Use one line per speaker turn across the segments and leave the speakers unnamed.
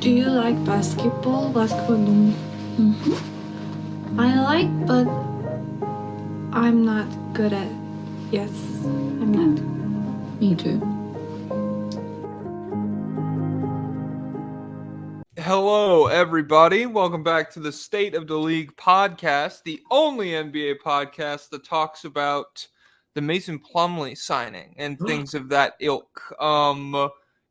Do you like basketball? Basketball. I like, but I'm not good at. Yes, I'm not.
Me too.
Hello, everybody. Welcome back to the State of the League podcast, the only NBA podcast that talks about the Mason Plumlee signing and things of that ilk.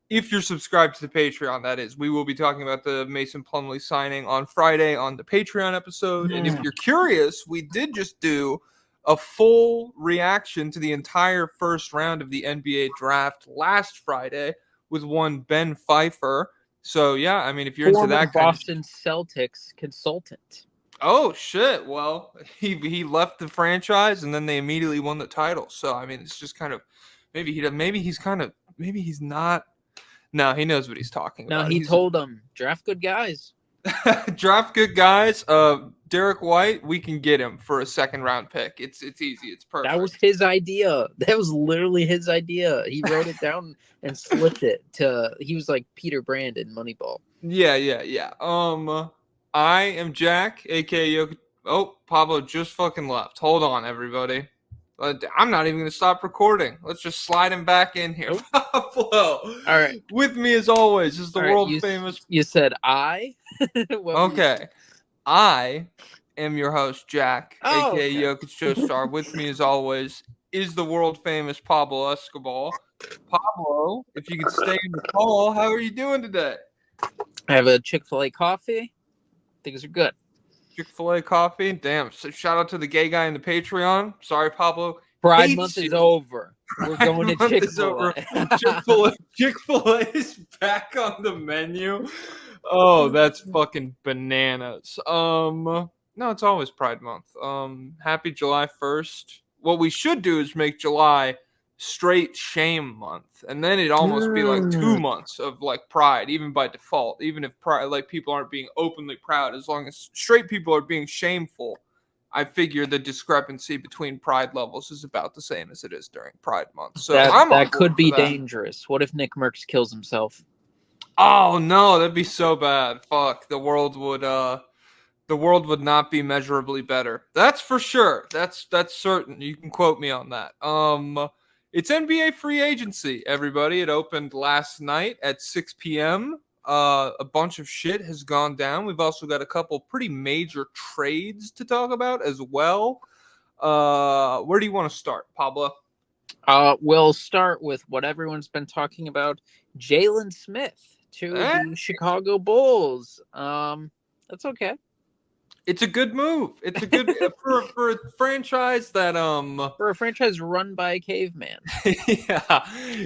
If you're subscribed to the Patreon, that is, we will be talking about the Mason Plumlee signing on Friday on the Patreon episode. And if you're curious, we did just do a full reaction to the entire first round of the NBA draft last Friday with one Ben Pfeiffer. So, yeah, I mean, if you're into that kind
Boston Celtics consultant.
Oh, shit. Well, he left the franchise and then they immediately won the title. So, I mean, it's just kind of maybe he's not. No, he knows what he's talking about.
No, he told them, draft good guys.
Draft good guys. Derek White, we can get him for a second round pick. It's easy. It's perfect.
That was his idea. That was literally his idea. He wrote it down and slipped it to. He was like Peter Brand in Moneyball.
Yeah. I am Jack, aka Oh, Pablo just fucking left. Hold on, everybody. I'm not even going to stop recording. Let's just slide him back in here. Pablo.
All right.
With me, as always, is the world
you,
famous.
You said I?
Okay. I am your host, Jack, aka
okay.
Jokic Joestar. With me, as always, is the world famous Pablo Escobar. Pablo, if you could stay in the call, how are you doing today?
I have a Chick-fil-A coffee. Things are good.
Chick-fil-A coffee. Damn. So shout out to the gay guy in the Patreon. Sorry, Pablo.
Pride month is over. We're going to
Chick-fil-A. Chick-fil-A is back on the menu. Oh, that's fucking bananas. No, it's always Pride month. Happy July 1st. What we should do is make July straight shame month, and then it'd almost be like 2 months of like pride, even by default, even if pride, like, people aren't being openly proud, as long as straight people are being shameful. I figure the discrepancy between pride levels is about the same as it is during Pride month. So
that could be dangerous. What if Nick Merckx kills himself?
Oh no, that'd be so bad. Fuck, the world would not be measurably better. That's for sure. That's certain. You can quote me on that. It's NBA free agency, everybody. It opened last night at 6 p.m. A bunch of shit has gone down. We've also got a couple pretty major trades to talk about as well. Where do you want to start, Pablo?
We'll start with what everyone's been talking about. Jalen Smith to the Chicago Bulls. That's okay.
It's a good move. It's a good for a franchise that
for a franchise run by a caveman.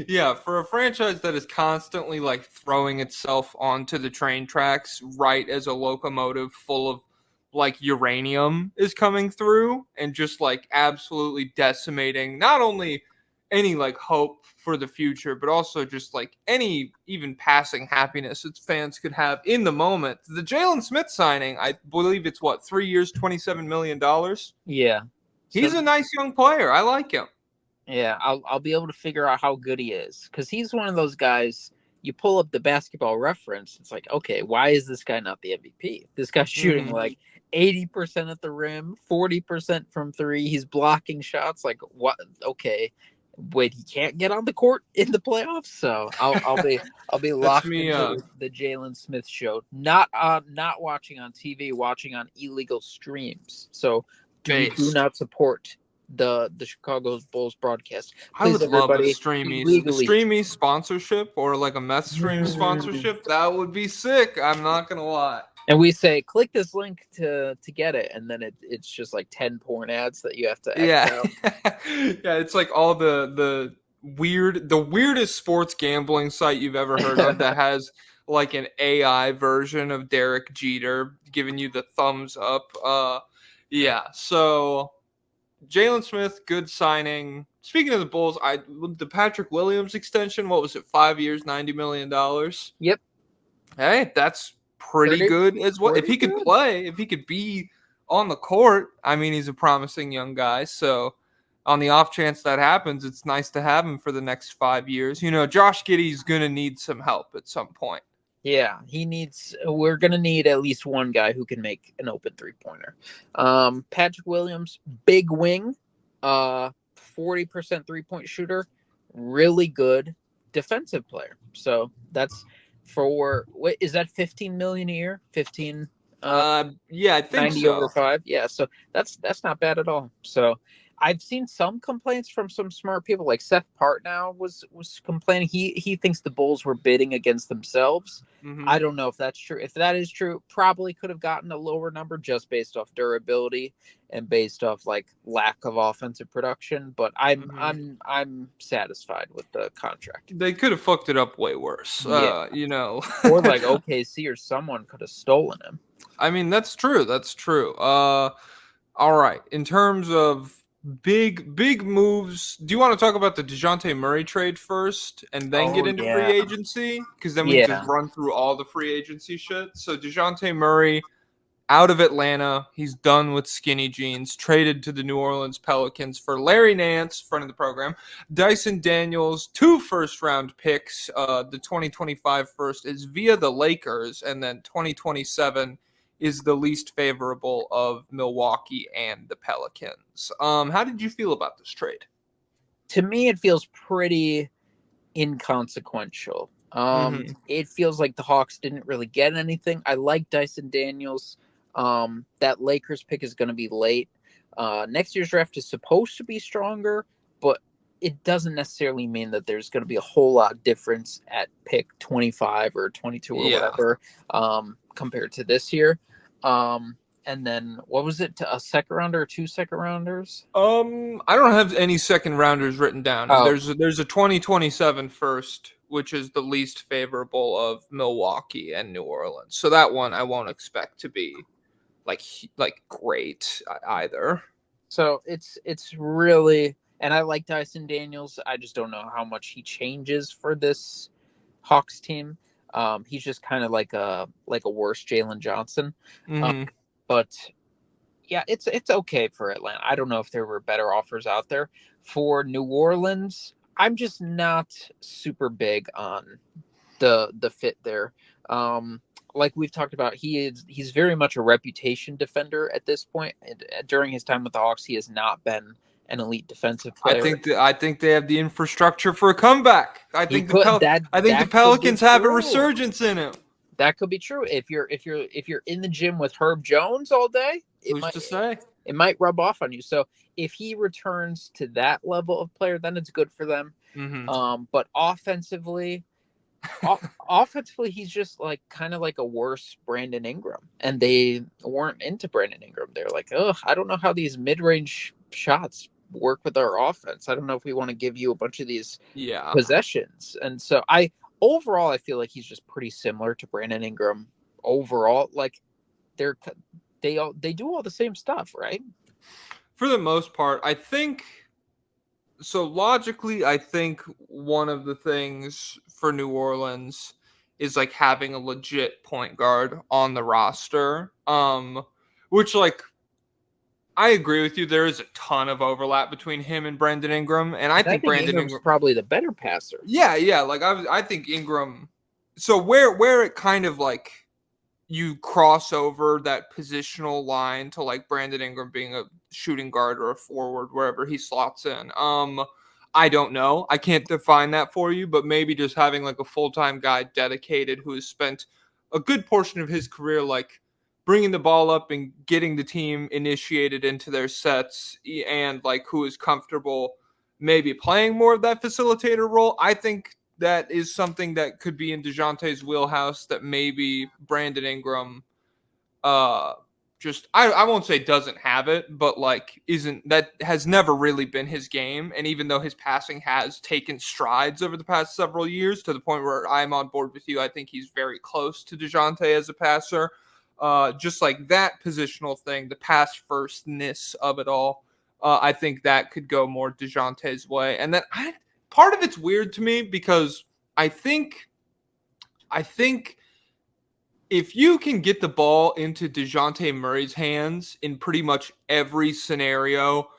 yeah. For a franchise that is constantly like throwing itself onto the train tracks right as a locomotive full of like uranium is coming through and just like absolutely decimating not only any like hope for the future, but also just like any even passing happiness its fans could have in the moment. The Jalen Smith signing, I believe it's 3 years, $27 million.
Yeah.
He's a nice young player. I like him.
Yeah, I'll be able to figure out how good he is, because he's one of those guys. You pull up the Basketball Reference, it's like, okay, why is this guy not the MVP? This guy's shooting like 80% at the rim, 40% from three. He's blocking shots. Like, what? Okay. Wait, he can't get on the court in the playoffs, so I'll be locked into the Jalen Smith show. Not watching on TV, watching on illegal streams. So do not support the Chicago Bulls broadcast. Please,
I would love a streamy sponsorship or like a meth stream sponsorship. That would be sick. I'm not gonna lie.
And we say, click this link to get it, and then it's just like 10 porn ads that you have to X out.
Yeah, it's like all the weirdest sports gambling site you've ever heard of that has like an AI version of Derek Jeter giving you the thumbs up. So Jalen Smith, good signing. Speaking of the Bulls, the Patrick Williams extension, what was it, 5 years, $90 million?
Yep.
Hey, that's pretty good as well. If he could play, if he could be on the court, I mean, he's a promising young guy. So on the off chance that happens, it's nice to have him for the next 5 years. You know, Josh Giddey's going to need some help at some point.
Yeah, we're gonna need at least one guy who can make an open 3-pointer. Patrick Williams, big wing, 40% 3-point shooter, really good defensive player. So that's what is that, 15 million a year? 15
Yeah, I think
90 over
so.
5. Yeah, so that's not bad at all. So I've seen some complaints from some smart people, like Seth Partnow was complaining. He thinks the Bulls were bidding against themselves.
Hmm.
I don't know if that's true. If that is true, probably could have gotten a lower number just based off durability and based off like lack of offensive production. But I'm satisfied with the contract.
They could have fucked it up way worse.
Yeah,
You know.
or like OKC or someone could have stolen him.
I mean, that's true. That's true. All right. In terms of big moves, do you want to talk about the DeJounte Murray trade first and then get
Oh
into free
yeah,
agency? Because then we can just
yeah.
run through all the free agency shit. So DeJounte Murray out of Atlanta. He's done with skinny jeans. Traded to the New Orleans Pelicans for Larry Nance, friend of the program, Dyson Daniels, 2 first-round picks. The 2025 first is via the Lakers, and then 2027 is the least favorable of Milwaukee and the Pelicans. How did you feel about this trade?
To me, it feels pretty inconsequential.
Mm-hmm.
It feels like the Hawks didn't really get anything. I like Dyson Daniels. That Lakers pick is going to be late. Next year's draft is supposed to be stronger, but it doesn't necessarily mean that there's going to be a whole lot of difference at pick 25 or 22 or
Yeah.
whatever compared to this year. And then what was it? A second rounder or 2 second rounders?
I don't have any second rounders written down.
Oh.
There's a 2027 first, which is the least favorable of Milwaukee and New Orleans. So that one I won't expect to be like great either.
So it's really, and I like Dyson Daniels. I just don't know how much he changes for this Hawks team. He's just kind of like a worse Jalen Johnson.
Mm-hmm.
But yeah, it's okay for Atlanta. I don't know if there were better offers out there. For New Orleans, I'm just not super big on the fit there. Like we've talked about, he's very much a reputation defender at this point. And during his time with the Hawks, he has not been an elite defensive player.
I think they have the infrastructure for a comeback. I think the Pelicans have a resurgence in him.
That could be true. If you're in the gym with Herb Jones all day,
who's to say?
It might rub off on you. So if he returns to that level of player, then it's good for them.
Mm-hmm.
But offensively, he's just like kind of like a worse Brandon Ingram, and they weren't into Brandon Ingram. They're like, oh, I don't know how these mid-range shots work with our offense. I don't know if we want to give you a bunch of these possessions. And so overall, I feel like he's just pretty similar to Brandon Ingram. Overall, like they do all the same stuff, right?
For the most part, I think. So logically, I think one of the things for New Orleans is like having a legit point guard on the roster. Which like I agree with you. There is a ton of overlap between him and Brandon Ingram, and I think Brandon
Ingram's probably the better passer.
Yeah. Like I think Ingram. So where it kind of like you cross over that positional line to like Brandon Ingram being a shooting guard or a forward, wherever he slots in. I don't know. I can't define that for you, but maybe just having like a full-time guy dedicated who has spent a good portion of his career like bringing the ball up and getting the team initiated into their sets and like who is comfortable maybe playing more of that facilitator role. I think that is something that could be in DeJounte's wheelhouse that maybe Brandon Ingram just I won't say doesn't have it, but like that has never really been his game. And even though his passing has taken strides over the past several years to the point where I'm on board with you, I think he's very close to DeJounte as a passer. Just like that positional thing, the pass firstness of it all, I think that could go more DeJounte's way. And then part of it's weird to me because I think if you can get the ball into DeJounte Murray's hands in pretty much every scenario,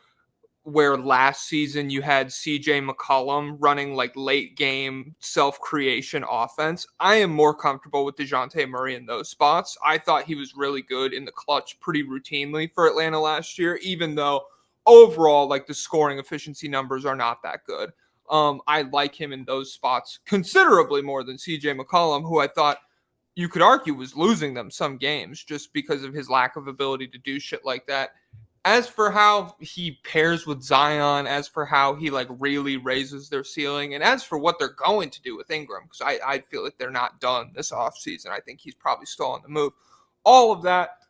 where last season you had CJ McCollum running like late game self-creation offense. I am more comfortable with DeJounte Murray in those spots. I thought he was really good in the clutch pretty routinely for Atlanta last year, even though overall like the scoring efficiency numbers are not that good. I like him in those spots considerably more than CJ McCollum, who I thought you could argue was losing them some games just because of his lack of ability to do shit like that. As for how he pairs with Zion, as for how he like really raises their ceiling, and as for what they're going to do with Ingram, because I feel like they're not done this offseason. I think he's probably still on the move. All of that,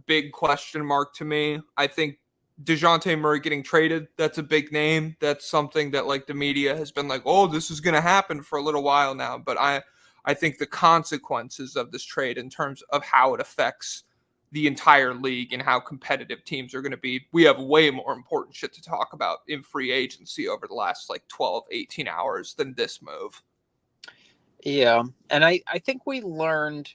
big question mark to me. I think DeJounte Murray getting traded, that's a big name. That's something that like the media has been like, oh, this is going to happen for a little while now. But I think the consequences of this trade in terms of how it affects the entire league and how competitive teams are going to be, we have way more important shit to talk about in free agency over the last like 12, 18 hours than this move.
Yeah. And I think we learned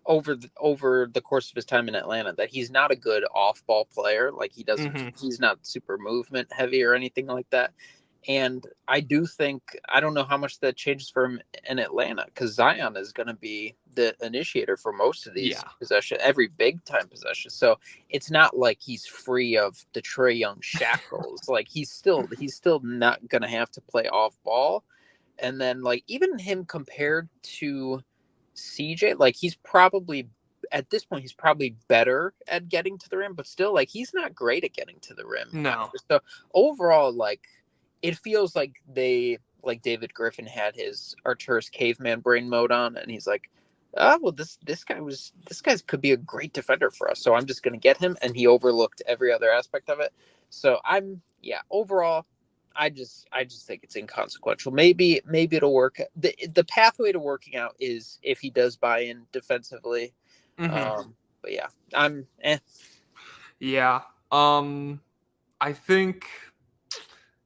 over the course of his time in Atlanta that he's not a good off-ball player. Like he's not super movement heavy or anything like that. And I do think, I don't know how much that changes for him in Atlanta, because Zion is going to be the initiator for most of these possessions, every big time possession. So it's not like he's free of the Trae Young shackles. Like he's still not going to have to play off ball. And then like even him compared to CJ, like he's probably at this point, he's probably better at getting to the rim, but still like he's not great at getting to the rim.
No.
So overall, like, it feels like David Griffin had his Arturis caveman brain mode on, and he's like, well, this guy could be a great defender for us, so I'm just going to get him, and he overlooked every other aspect of it. So overall, I just think it's inconsequential. Maybe it'll work. The pathway to working out is if he does buy in defensively. But yeah,
Yeah. I think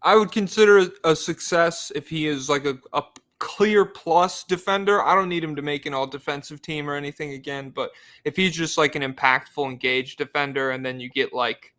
I would consider it a success if he is like a clear plus defender. I don't need him to make an all defensive team or anything again, but if he's just like an impactful, engaged defender, and then you get like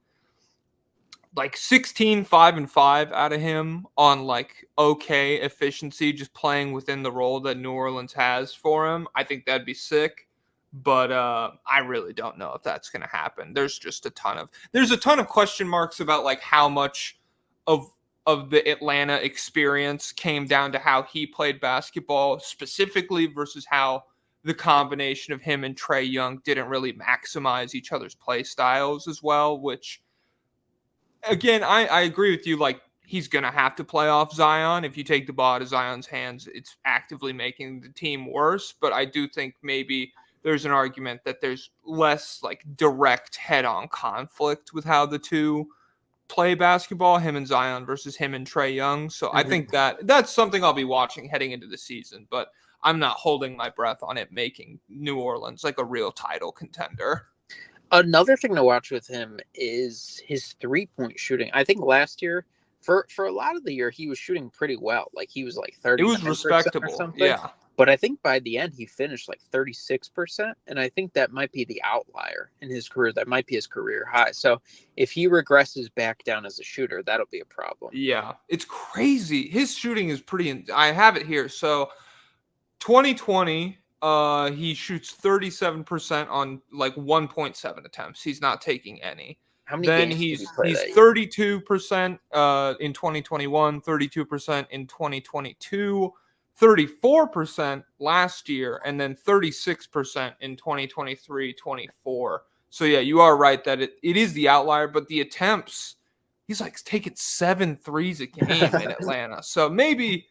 16, 5 and 5 out of him on like okay efficiency, just playing within the role that New Orleans has for him, I think that'd be sick. But I really don't know if that's going to happen. There's a ton of question marks about like how much of the Atlanta experience came down to how he played basketball specifically versus how the combination of him and Trae Young didn't really maximize each other's play styles as well, which again, I agree with you. Like he's going to have to play off Zion. If you take the ball out of Zion's hands, it's actively making the team worse. But I do think maybe there's an argument that there's less like direct head-on conflict with how the two play basketball, him and Zion versus him and Trae Young. So I think that's something I'll be watching heading into the season, but I'm not holding my breath on it making New Orleans like a real title contender.
Another thing to watch with him is his 3-point shooting. I think last year, for a lot of the year, he was shooting pretty well. Like he was like 30%. It was respectable, or something.
Yeah.
But I think by the end, he finished like 36%. And I think that might be the outlier in his career. That might be his career high. So if he regresses back down as a shooter, that'll be a problem.
Yeah, it's crazy. His shooting is I have it here. So 2020, he shoots 37% on like 1.7 attempts. He's not taking any.
How many
then
games
he's 32% in 2021, 32% in 2022. 34% last year, and then 36% in 2023-24. So yeah, you are right that it is the outlier, but the attempts, he's like taking 7 threes a game in Atlanta. So maybe,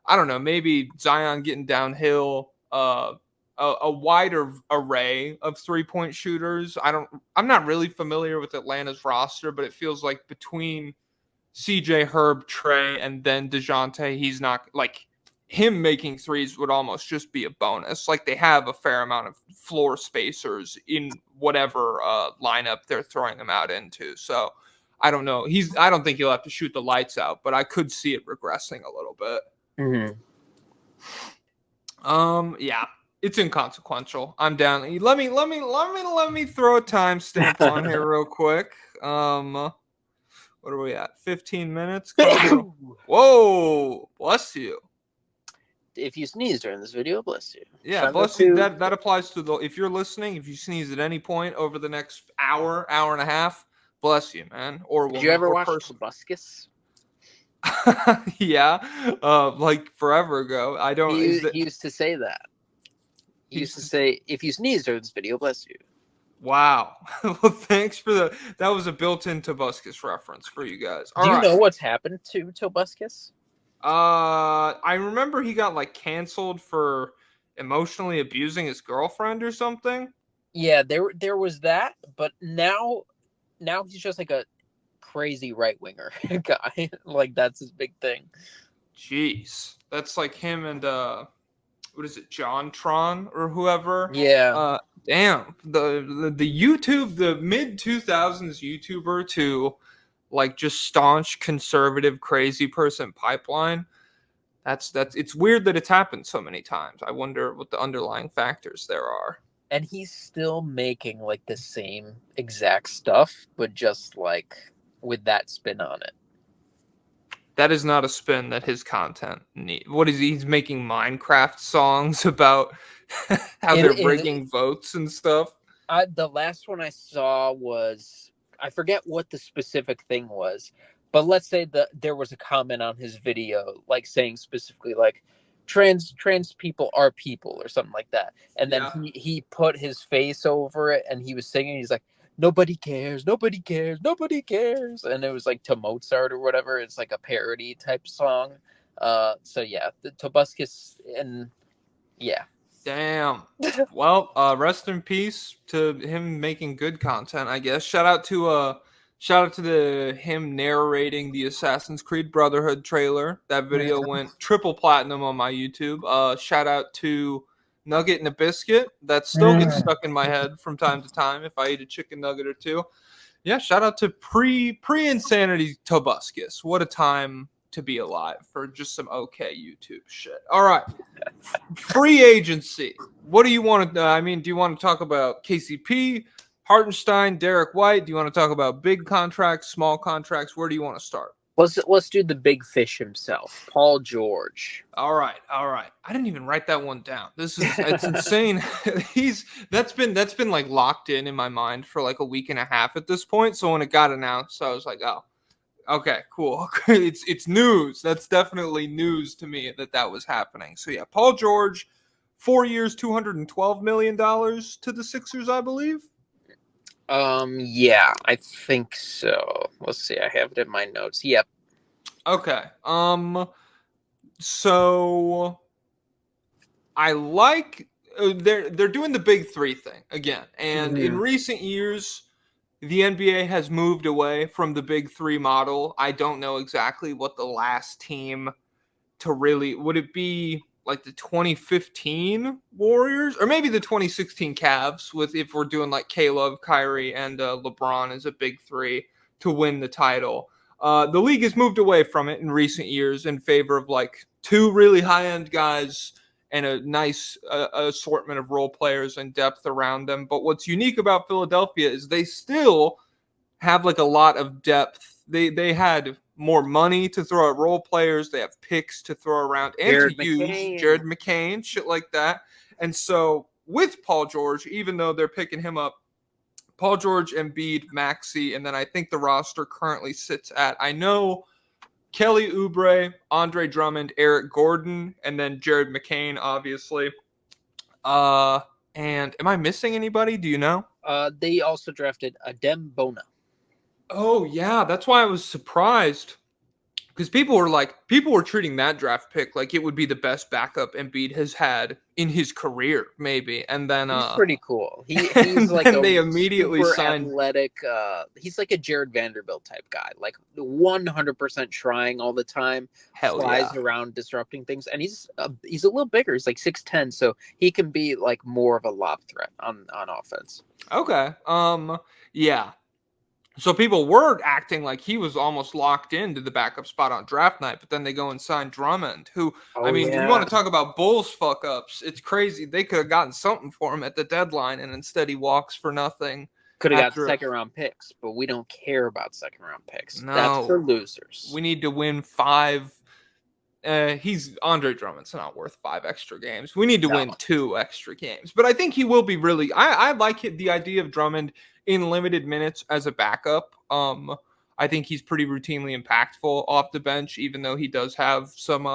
I don't know, maybe Zion getting downhill, a wider array of 3-point shooters. I'm not really familiar with Atlanta's roster, but it feels like between CJ, Herb, Trae, and then DeJounte, he's not like him making threes would almost just be a bonus. Like they have a fair amount of floor spacers in whatever lineup they're throwing him out into. So I don't know. I don't think he'll have to shoot the lights out, but I could see it regressing a little bit. Yeah, it's inconsequential. I'm down. Let me throw a timestamp on here real quick. What are we at? 15 minutes? Whoa! Bless you.
If you sneeze during this video, bless you.
Yeah,
Send
bless
us
you.
to-
That applies to if you're listening, if you sneeze at any point over the next hour and a half, bless you, man. Or
Did
woman,
you ever
or
watch
person.
Tobuscus?
Yeah, like forever ago. I don't. Is that
He used to say that. He used to
he's
say, if you sneeze during this video, bless you.
wow. Well, thanks for that was a built-in Tobuscus reference for you guys. All
Do you
right.
know what's happened to Tobuscus?
I remember he got like canceled for emotionally abusing his girlfriend or something.
Yeah, there was that, but now he's just like a crazy right winger guy. Like that's his big thing.
Jeez, that's like him and what is it, John Tron or whoever?
Yeah.
Damn, the YouTube, the mid 2000s YouTuber to like just staunch conservative crazy person pipeline. That's it's weird that it's happened so many times. I wonder what the underlying factors there are.
And he's still making like the same exact stuff, but just like with that spin on it.
That is not a spin that his content need. What is he? He's making Minecraft songs about how they're rigging votes and stuff.
The last one I saw was, I forget what the specific thing was, but let's say that there was a comment on his video like saying specifically like trans people are people or something like that, and then he put his face over it and he was singing. He's like, nobody cares, nobody cares, nobody cares, and it was like to Mozart or whatever. It's like a parody type song. So yeah, the Tobuscus, and yeah.
Damn. Well, rest in peace to him making good content, I guess. Shout out to him narrating the Assassin's Creed Brotherhood trailer. That video went triple platinum on my YouTube. Shout out to Nugget and a Biscuit. That still gets stuck in my head from time to time if I eat a chicken nugget or two. Yeah, shout out to pre-insanity Tobuscus. What a time to be alive for just some okay YouTube shit. All right. Free agency. What do you want to do you want to talk about KCP, Hartenstein, Derek White? Do you want to talk about big contracts, small contracts? Where do you want to start?
Let's do the big fish himself, Paul George.
All right. I didn't even write that one down. It's insane. That's been like locked in my mind for like a week and a half at this point. So when it got announced, I was like, oh, okay, cool. It's news. That's definitely news to me that was happening. So yeah, Paul George, 4 years, $212 million to the Sixers, I believe.
Yeah, I think so. Let's see. I have it in my notes. Yep.
Okay. So I like they're doing the big three thing again, and in recent years, the NBA has moved away from the big three model. I don't know exactly what the last team to really would it be like the 2015 Warriors or maybe the 2016 Cavs with if we're doing like Caleb, Kyrie, and LeBron as a big three to win the title. The league has moved away from it in recent years in favor of like two really high-end guys and a nice assortment of role players and depth around them. But what's unique about Philadelphia is they still have like a lot of depth. They had more money to throw at role players. They have picks to throw around and use Jared McCain, shit like that. And so with Paul George, even though they're picking him up, Paul George, Embiid, Maxey, and then I think the roster currently sits at, I know, Kelly Oubre, Andre Drummond, Eric Gordon, and then Jared McCain, obviously. And am I missing anybody? Do you know?
They also drafted Adem Bona.
Oh, yeah. That's why I was surprised. Because people were treating that draft pick like it would be the best backup Embiid has had in his career, maybe. And then
he's pretty cool. He's like
they immediately signed
athletic. He's like a Jared Vanderbilt type guy, like 100% trying all the time. Flies around disrupting things, and he's a little bigger. He's like 6'10", so he can be like more of a lob threat on offense.
Okay. Yeah. So people were acting like he was almost locked into the backup spot on draft night, but then they go and sign Drummond, who, you want to talk about Bulls fuck-ups. It's crazy. They could have gotten something for him at the deadline, and instead he walks for nothing
Could have got
After-
second round picks, but we don't care about second round picks.
No.
That's for losers.
We need to win 5. He's Andre Drummond's not worth 5 extra games. We need to win 2 extra games. But I think he will be really. I like the idea of Drummond in limited minutes as a backup. I think he's pretty routinely impactful off the bench, even though he does have some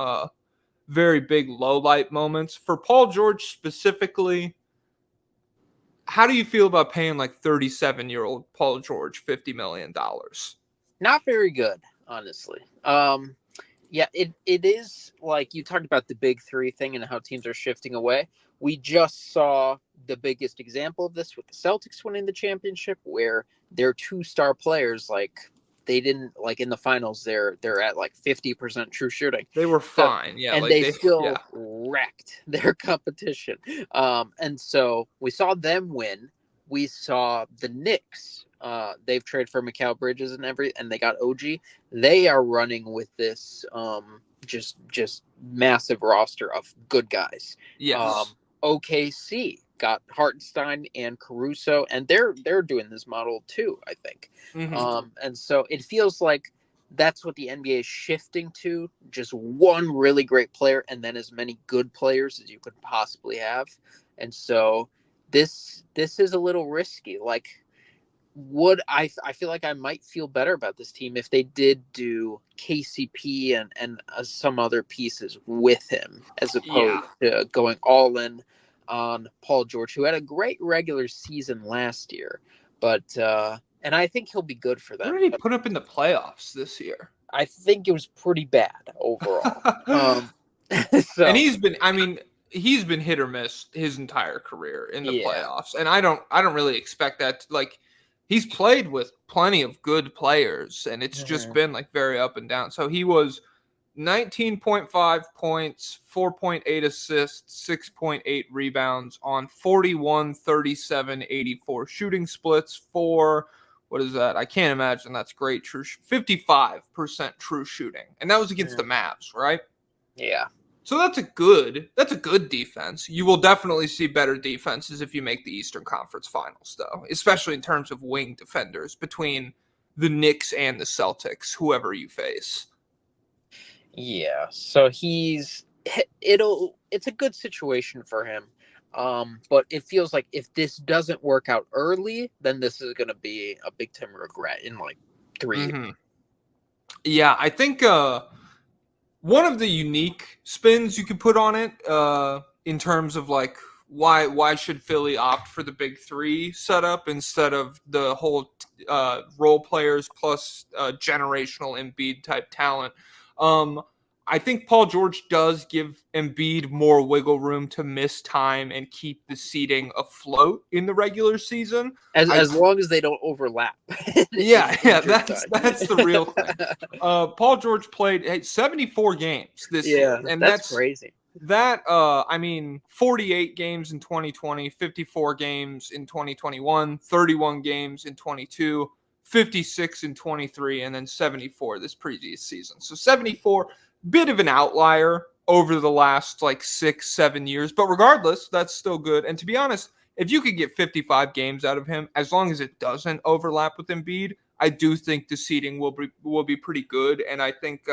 very big low light moments. For Paul George specifically, how do you feel about paying like 37-year-old Paul George $50 million?
Not very good, honestly. Yeah, it is like you talked about the big 3 thing and how teams are shifting away. We just saw the biggest example of this with the Celtics winning the championship, where their 2 star players, like, they didn't, like, in the finals, they're at like 50% true shooting.
They were fine, yeah,
and
like
they still wrecked their competition. And so we saw them win. We saw the Knicks. They've traded for Mikal Bridges and they got OG. They are running with this just massive roster of good guys.
Yes.
OKC got Hartenstein and Caruso, and they're doing this model too, I think.
Mm-hmm.
And so it feels like that's what the NBA is shifting to, just one really great player and then as many good players as you could possibly have. And so this is a little risky. Like, I feel like I might feel better about this team if they did do KCP and some other pieces with him, as opposed to going all in on Paul George, who had a great regular season last year, but and I think he'll be good for them.
What did he put up in the playoffs this year?
I think it was pretty bad overall. So,
and he's been hit or miss his entire career in the playoffs, and I don't really expect that to, like, he's played with plenty of good players, and it's just been like very up and down. So he was 19.5 points, 4.8 assists, 6.8 rebounds on 41, 37, 84 shooting splits for, what is that? I can't imagine that's great. 55% true shooting. And that was against the Mavs, right?
Yeah.
So that's a good defense. You will definitely see better defenses if you make the Eastern Conference Finals, though, especially in terms of wing defenders between the Knicks and the Celtics, whoever you face.
Yeah, so it's a good situation for him. But it feels like if this doesn't work out early, then this is going to be a big time regret in like 3 years.
Yeah, I think one of the unique spins you could put on it in terms of like why should Philly opt for the big 3 setup instead of the whole role players plus generational Embiid type talent. I think Paul George does give Embiid more wiggle room to miss time and keep the seeding afloat in the regular season.
As long as they don't overlap.
Yeah, that's the real thing. Paul George played 74 games this year. And that's
crazy.
48 games in 2020, 54 games in 2021, 31 games in 22, 56 in 23, and then 74 this previous season. So 74, bit of an outlier over the last like 6-7 years, but regardless, that's still good. And to be honest, if you could get 55 games out of him, as long as it doesn't overlap with Embiid, I do think the seeding will be pretty good. And I think,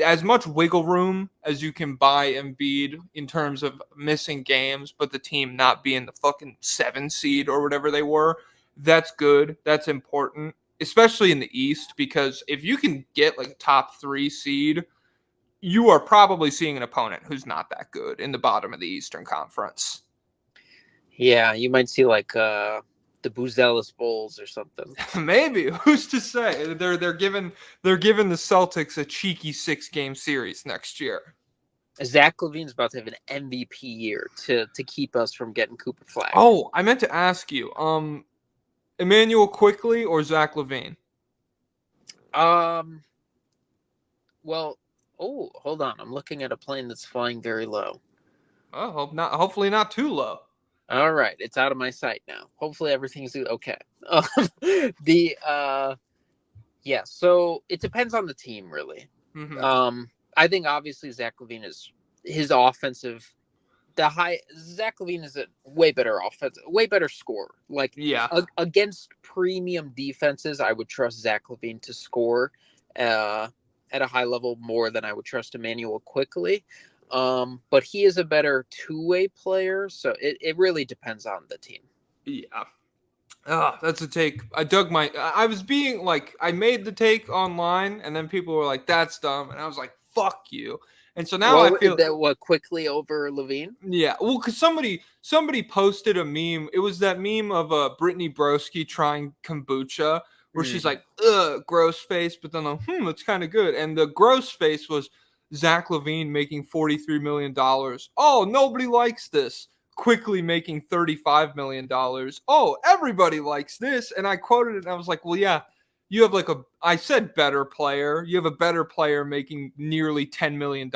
as much wiggle room as you can buy Embiid in terms of missing games, but the team not being the fucking 7 seed or whatever they were, that's good. That's important, especially in the East, because if you can get like a top 3 seed, you are probably seeing an opponent who's not that good in the bottom of the Eastern Conference.
Yeah, you might see like the Buzelis Bulls or something.
Maybe. Who's to say? They're giving the Celtics a cheeky 6-game series next year.
Zach LaVine's about to have an MVP year to keep us from getting Cooper Flag.
Oh, I meant to ask you, Emmanuel Quickly or Zach LaVine?
Well, hold on. I'm looking at a plane that's flying very low.
Oh, hopefully not too low.
All right, it's out of my sight now. Hopefully everything's okay. So it depends on the team, really.
Mm-hmm.
I think obviously Zach LaVine his offensive Zach LaVine is a way better offense, way better scorer. Like
Yeah.
Against premium defenses, I would trust Zach LaVine to score at a high level more than I would trust Emmanuel Quickly. But he is a better two-way player, so it really depends on the team.
Yeah. That's a take. I was being like, I made the take online, and then people were like, "That's dumb," and I was like, "Fuck you." And so now I feel
What Quickly over LaVine.
yeah, well, because somebody posted a meme. It was that meme of Brittany Broski trying kombucha, where she's like, "Ugh, gross face," but then it's kind of good. And the gross face was Zach LaVine making $43 million. Oh, nobody likes this. Quickly making $35 million. Oh, everybody likes this. And I quoted it, and I was like, well, yeah. You have I said better player. You have a better player making nearly $10 million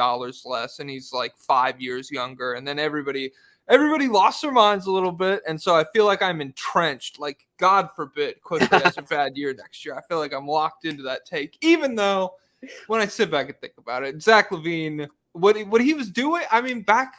less, and he's like 5 years younger. And then everybody lost their minds a little bit. And so I feel like I'm entrenched. Like, God forbid Quickly has a bad year next year. I feel like I'm locked into that take, even though when I sit back and think about it, Zach LaVine, what he was doing, I mean, back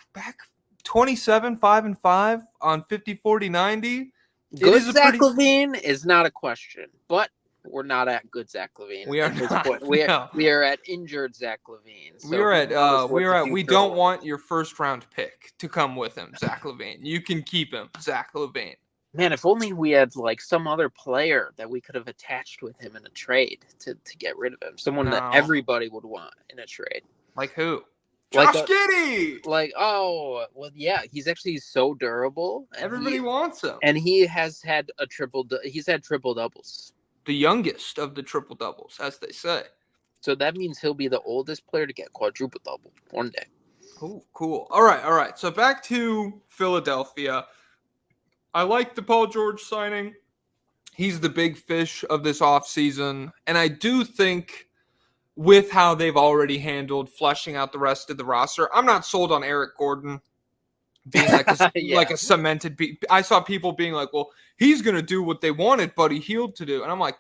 27, 5-5 on 50, 40, 90.
Good Zach LaVine is not a question, but we're not at good Zach LaVine.
We are
at this
not.
point. We are at injured Zach LaVine. So
we don't want your first round pick to come with him, Zach LaVine. You can keep him, Zach LaVine.
Man, if only we had like some other player that we could have attached with him in a trade to get rid of him. Someone that everybody would want in a trade.
Like who? Josh Giddey!
He's actually so durable.
Everybody wants him.
And he has had triple doubles.
The youngest of the triple doubles, as they say.
So that means he'll be the oldest player to get quadruple double one day.
Oh, cool. All right. So back to Philadelphia. I like the Paul George signing. He's the big fish of this offseason. And I do think with how they've already handled fleshing out the rest of the roster, I'm not sold on Eric Gordon being like a cemented I saw people being like, well, he's going to do what they wanted Buddy Hield to do. And I'm like,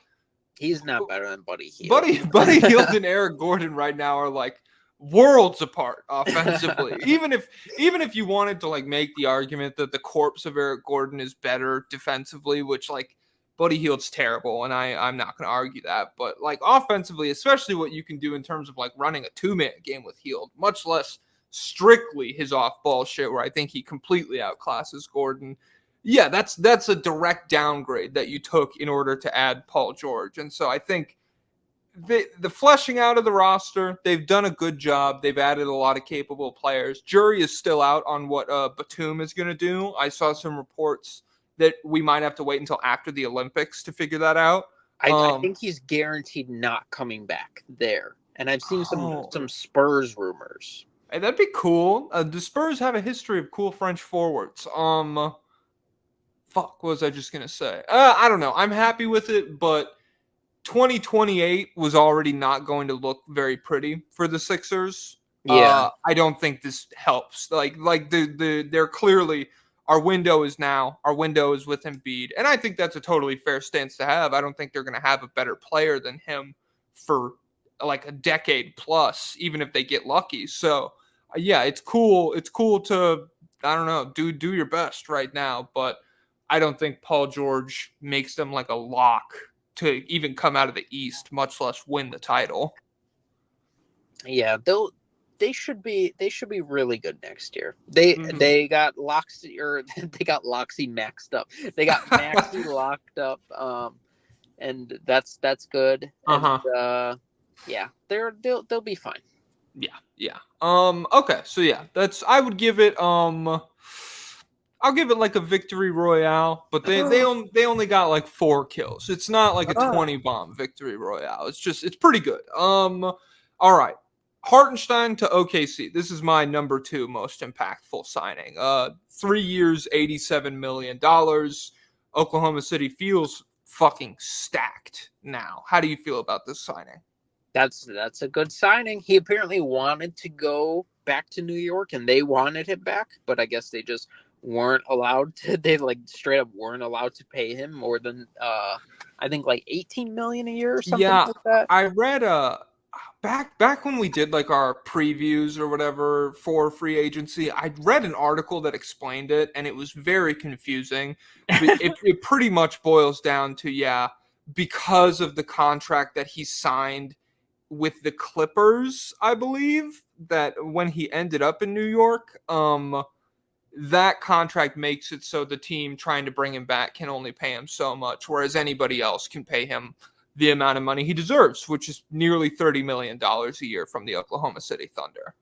he's not better than Buddy Hield.
Buddy Hield and Eric Gordon right now are like worlds apart offensively. even if you wanted to like make the argument that the corpse of Eric Gordon is better defensively, which like Buddy Hield's terrible, and I'm not going to argue that. But like offensively, especially what you can do in terms of like running a two-man game with Hield, much less strictly his off-ball shit where I think he completely outclasses Gordon. Yeah, that's a direct downgrade that you took in order to add Paul George. And so I think the fleshing out of the roster, they've done a good job. They've added a lot of capable players. Jury is still out on what Batum is going to do. I saw some reports that we might have to wait until after the Olympics to figure that out.
I think he's guaranteed not coming back there. And I've seen some Spurs rumors.
Hey, that'd be cool. The Spurs have a history of cool French forwards. What was I just going to say? I don't know. I'm happy with it, but 2028 was already not going to look very pretty for the Sixers.
Yeah.
I don't think this helps. Like they're clearly, our window is now. Our window is with Embiid. And I think that's a totally fair stance to have. I don't think they're going to have a better player than him for like a decade plus, even if they get lucky. So, yeah, it's cool. It's cool to, I don't know, do your best right now. But I don't think Paul George makes them like a lock to even come out of the East, much less win the title.
Yeah, they should be really good next year. They got Loxy maxed up. They got Maxey locked up, and that's good. And, yeah, they'll be fine.
Yeah. Okay, so yeah, I would give it I'll give it like a victory royale, but they only got like 4 kills. It's not like a 20 bomb victory royale. It's pretty good. All right. Hartenstein to OKC. This is my number 2 most impactful signing. 3 years, $87 million. Oklahoma City feels fucking stacked now. How do you feel about this signing?
That's a good signing. He apparently wanted to go back to New York, and they wanted him back, but I guess they just weren't allowed to. They like straight up weren't allowed to pay him more than I think like $18 million a year or something like that.
I read back when we did like our previews or whatever for free agency, I read an article that explained it, and it was very confusing. But it pretty much boils down to, yeah, because of the contract that he signed with the Clippers, I believe, that when he ended up in New York, that contract makes it so the team trying to bring him back can only pay him so much, whereas anybody else can pay him the amount of money he deserves, which is nearly $30 million a year from the Oklahoma City Thunder.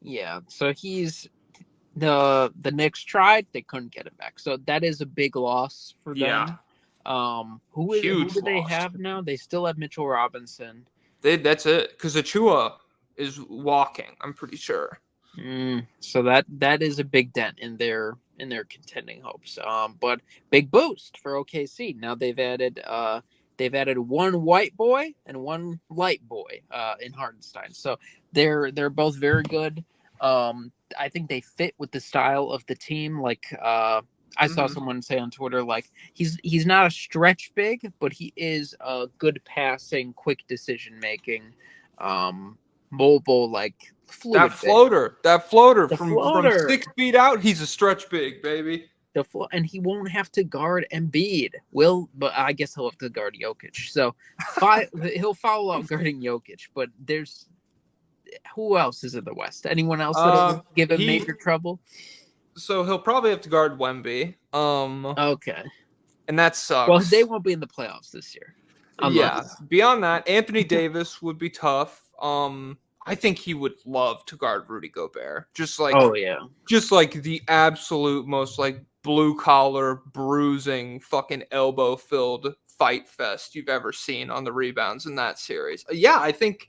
Yeah, so he's the Knicks tried, they couldn't get him back. So that is a big loss for them. Who do they have now? They still have Mitchell Robinson.
That's it, because Achua is walking, I'm pretty sure.
So that is a big dent in their contending hopes. But big boost for OKC. Now they've added one white boy and one light boy in Hartenstein. So they're both very good. I think they fit with the style of the team. Like I saw someone say on Twitter, like he's not a stretch big, but he is a good passing, quick decision making, mobile, like fluid.
That floater from 6 feet out, he's a stretch big, baby.
And he won't have to guard Embiid. But I guess he'll have to guard Jokic. So he'll follow up guarding Jokic. But there's who else is in the West? Anyone else that'll give him major trouble?
So he'll probably have to guard Wemby.
Okay.
And that sucks.
Well, they won't be in the playoffs this year.
Yeah. Beyond that, Anthony Davis would be tough. I think he would love to guard Rudy Gobert. Just like the absolute most like blue collar, bruising, fucking elbow filled fight fest you've ever seen on the rebounds in that series. Yeah, I think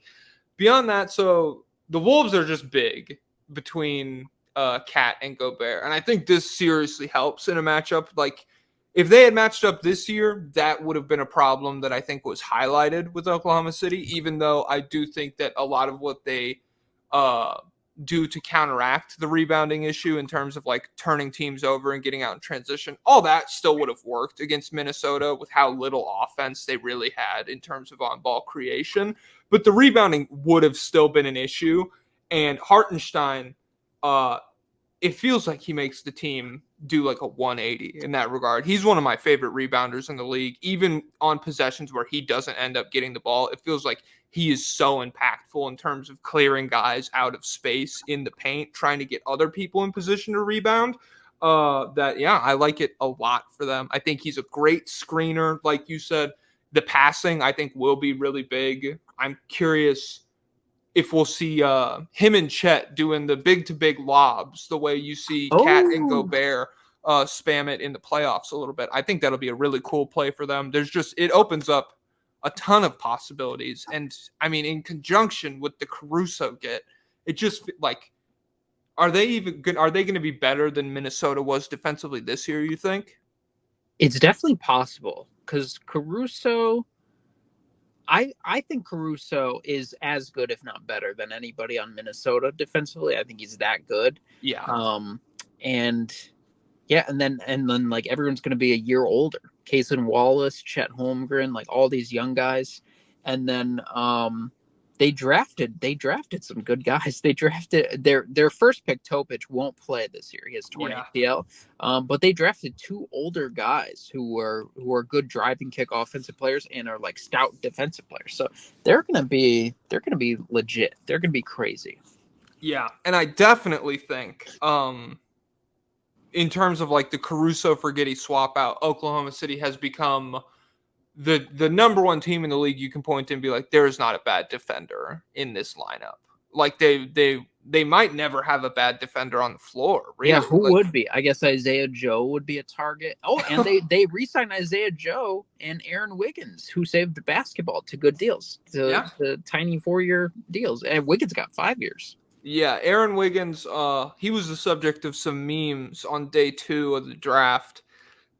beyond that, so the Wolves are just big between Cat and Gobert, and I think this seriously helps in a matchup. Like if they had matched up this year, that would have been a problem that I think was highlighted with Oklahoma City, even though I do think that a lot of what they do to counteract the rebounding issue in terms of like turning teams over and getting out in transition, all that still would have worked against Minnesota with how little offense they really had in terms of on-ball creation. But the rebounding would have still been an issue. And Hartenstein, it feels like he makes the team do like a 180 in that regard. He's one of my favorite rebounders in the league. Even on possessions where he doesn't end up getting the ball, it feels like he is so impactful in terms of clearing guys out of space in the paint, trying to get other people in position to rebound. I like it a lot for them. I think he's a great screener. Like you said, the passing I think will be really big. I'm curious if we'll see him and Chet doing the big-to-big lobs the way you see Cat and Gobert spam it in the playoffs a little bit. I think that'll be a really cool play for them. It opens up a ton of possibilities. And, I mean, in conjunction with the Caruso get, it just, like, are they going to be better than Minnesota was defensively this year, you think?
It's definitely possible because Caruso... I think Caruso is as good, if not better, than anybody on Minnesota defensively. I think he's that good.
Yeah.
And then like everyone's going to be a year older. Cason Wallace, Chet Holmgren, like all these young guys. And then they drafted some good guys. They drafted their first pick, Topic, won't play this year. He has 20 ACL. But they drafted two older guys who are good driving kick offensive players and are like stout defensive players. So they're gonna be legit. They're gonna be crazy.
Yeah, and I definitely think in terms of like the Caruso Forgetty swap out, Oklahoma City has become the number one team in the league you can point to and be like, there is not a bad defender in this lineup. Like they might never have a bad defender on the floor. Really.
Yeah, who would be? I guess Isaiah Joe would be a target. Oh, and they re-signed Isaiah Joe and Aaron Wiggins, who saved the basketball to good deals, to tiny 4-year deals. And Wiggins got 5 years.
Yeah, Aaron Wiggins, he was the subject of some memes on day 2 of the draft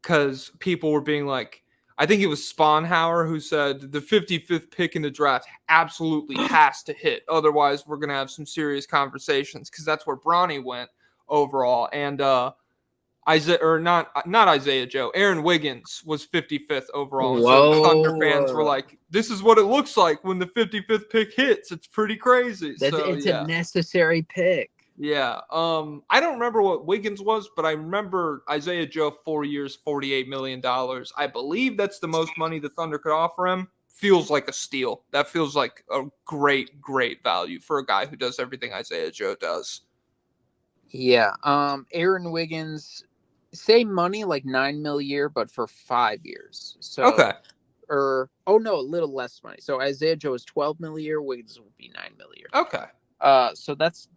because people were being like, I think it was Sponhauer who said the 55th pick in the draft absolutely has to hit. Otherwise, we're going to have some serious conversations because that's where Bronny went overall. And not Isaiah Joe. Aaron Wiggins was 55th overall. And so
Whoa.
Thunder fans were like, "This is what it looks like when the 55th pick hits. It's pretty crazy."
It's a necessary pick.
Yeah. I don't remember what Wiggins was, but I remember Isaiah Joe 4 years, $48 million. I believe that's the most money the Thunder could offer him. Feels like a steal. That feels like a great value for a guy who does everything Isaiah Joe does.
Yeah. Aaron Wiggins, same money, like $9 million a year, but for 5 years. So
Okay.
a little less money. So Isaiah Joe is $12 million a year. Wiggins would be $9 million a year.
Okay.
So that's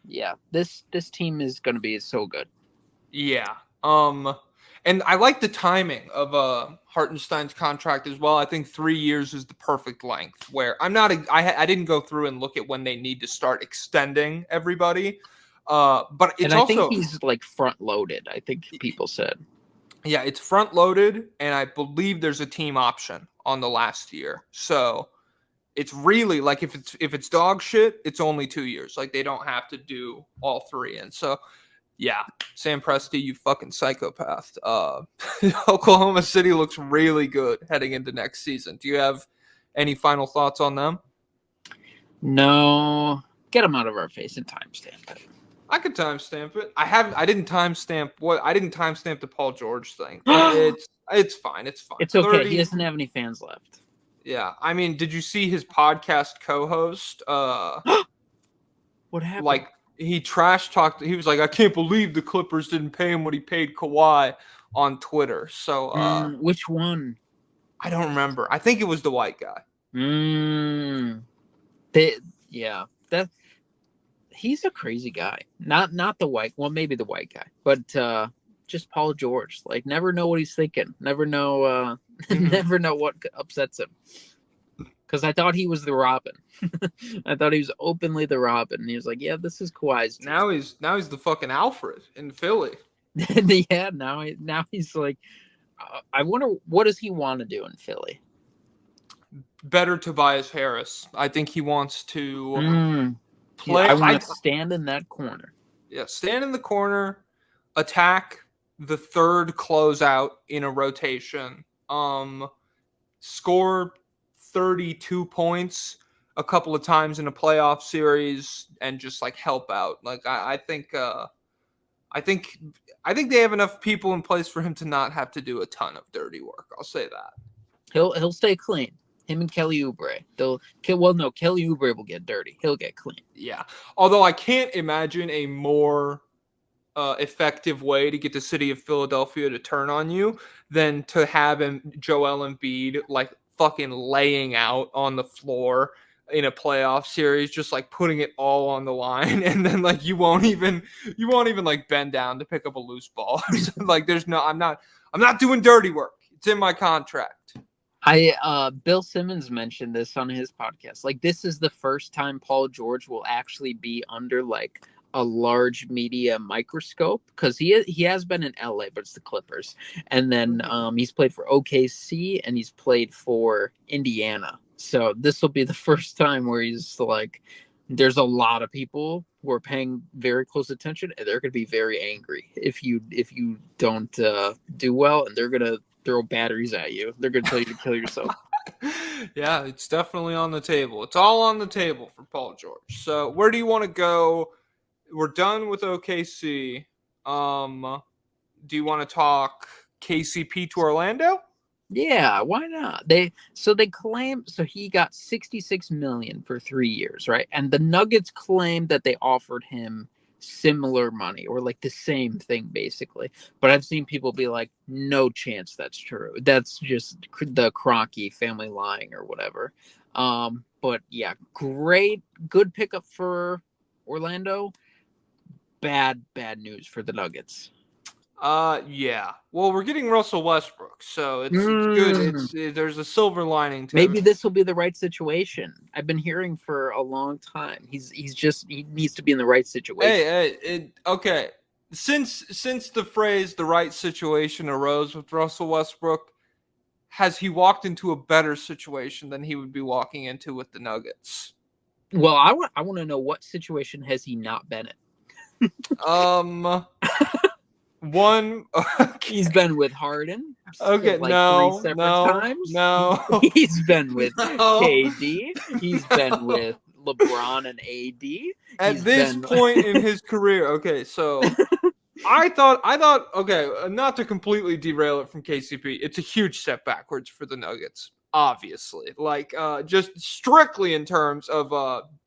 yeah. This team is going to be so good.
Yeah. And I like the timing of Hartenstein's contract as well. I think 3 years is the perfect length. Where I didn't go through and look at when they need to start extending everybody. But it's
I think he's like front loaded. I think people said.
Yeah, it's front loaded, and I believe there's a team option on the last year. So it's really like if it's dog shit, it's only 2 years. Like they don't have to do all three. And so yeah, Sam Presti, you fucking psychopath. Oklahoma City looks really good heading into next season. Do you have any final thoughts on them?
No, get them out of our face and timestamp it.
I could timestamp it. I didn't timestamp the Paul George thing. It's fine. It's fine.
It's okay. 30. He doesn't have any fans left.
Yeah, I mean, did you see his podcast co-host?
What happened?
Like he trash talked. He was like, "I can't believe the Clippers didn't pay him what he paid Kawhi" on Twitter. So,
which one?
I don't remember. I think it was the white guy.
He's a crazy guy. Not the white. Well, maybe the white guy, but just Paul George. Like, never know what he's thinking. Never know. Never know what upsets him. Because I thought he was the Robin. I thought he was openly the Robin. And he was like, "Yeah, this is Kawhi's team."
Now he's the fucking Alfred in Philly.
Yeah, now he's like, I wonder what does he want to do in Philly?
Better Tobias Harris. I think he wants to play.
I want to stand in that corner.
Yeah, stand in the corner, attack the third closeout in a rotation. Score 32 points a couple of times in a playoff series and just like help out. Like I think they have enough people in place for him to not have to do a ton of dirty work. I'll say that.
He'll stay clean. Him and Kelly Oubre. Kelly Oubre will get dirty. He'll get clean.
Yeah. Although I can't imagine a more effective way to get the city of Philadelphia to turn on you than to have Joel Embiid like fucking laying out on the floor in a playoff series, just like putting it all on the line, and then like you won't even like bend down to pick up a loose ball. Like I'm not doing dirty work. It's in my contract.
Bill Simmons mentioned this on his podcast. Like, this is the first time Paul George will actually be under like a large media microscope, because he has been in LA, but it's the Clippers, and then he's played for OKC and he's played for Indiana. So this will be the first time where he's like, there's a lot of people who are paying very close attention, and they're going to be very angry if you don't do well, and they're going to throw batteries at you. They're going to tell you to kill yourself.
Yeah, it's definitely on the table. It's all on the table for Paul George. So where do you want to go? We're done with OKC. Do you want to talk KCP to Orlando?
Yeah, why not? He got $66 million for 3 years, right? And the Nuggets claimed that they offered him similar money, or like the same thing basically. But I've seen people be like, no chance that's true. That's just the Kroenke family lying or whatever. But yeah, good pickup for Orlando. Bad news for the Nuggets.
Yeah. Well, we're getting Russell Westbrook, so it's good. There's a silver lining to
Maybe
it.
this will be the right situation. I've been hearing for a long time. He needs to be in the right situation.
Okay. Since the phrase "the right situation" arose with Russell Westbrook, has he walked into a better situation than he would be walking into with the Nuggets?
Well, I want to know, what situation has he not been in?
One.
He's been with Harden.
Okay,
like
no,
3 separate
no,
times.
no.
He's been with
No.
KD. He's been
No.
with LeBron and AD.
At this point in his career, okay, so I thought, okay, not to completely derail it from KCP, it's a huge step backwards for the Nuggets, obviously. Like, just strictly in terms of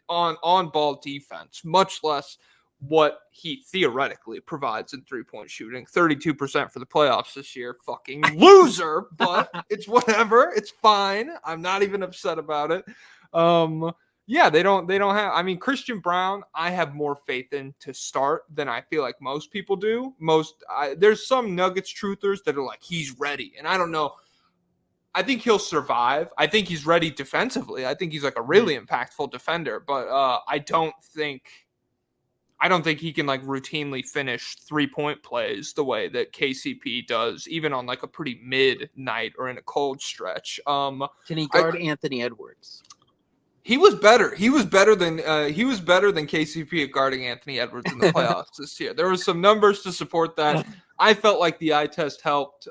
on ball defense, much less what he theoretically provides in 3-point shooting. 32% for the playoffs this year. Fucking loser, but it's whatever. It's fine. I'm not even upset about it. Yeah, they don't have, I mean, Christian Brown, I have more faith in to start than I feel like most people do. There's some Nuggets truthers that are like, he's ready. And I don't know. I think he'll survive. I think he's ready defensively. I think he's like a really impactful defender, but I don't think he can like routinely finish 3-point plays the way that KCP does, even on like a pretty mid night or in a cold stretch.
Can he guard Anthony Edwards?
He was better. He was better than KCP at guarding Anthony Edwards in the playoffs this year. There were some numbers to support that. I felt like the eye test helped.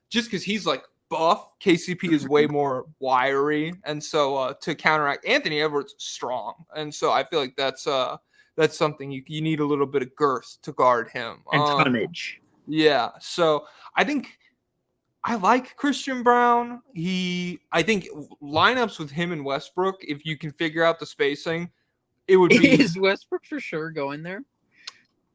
Just because he's like buff, KCP is way more wiry, and so to counteract Anthony Edwards, strong, and so I feel like that's something you need a little bit of girth to guard him
and tonnage.
Yeah, so I think I like Christian Brown. I think lineups with him and Westbrook, if you can figure out the spacing, it would be.
Is Westbrook for sure going there?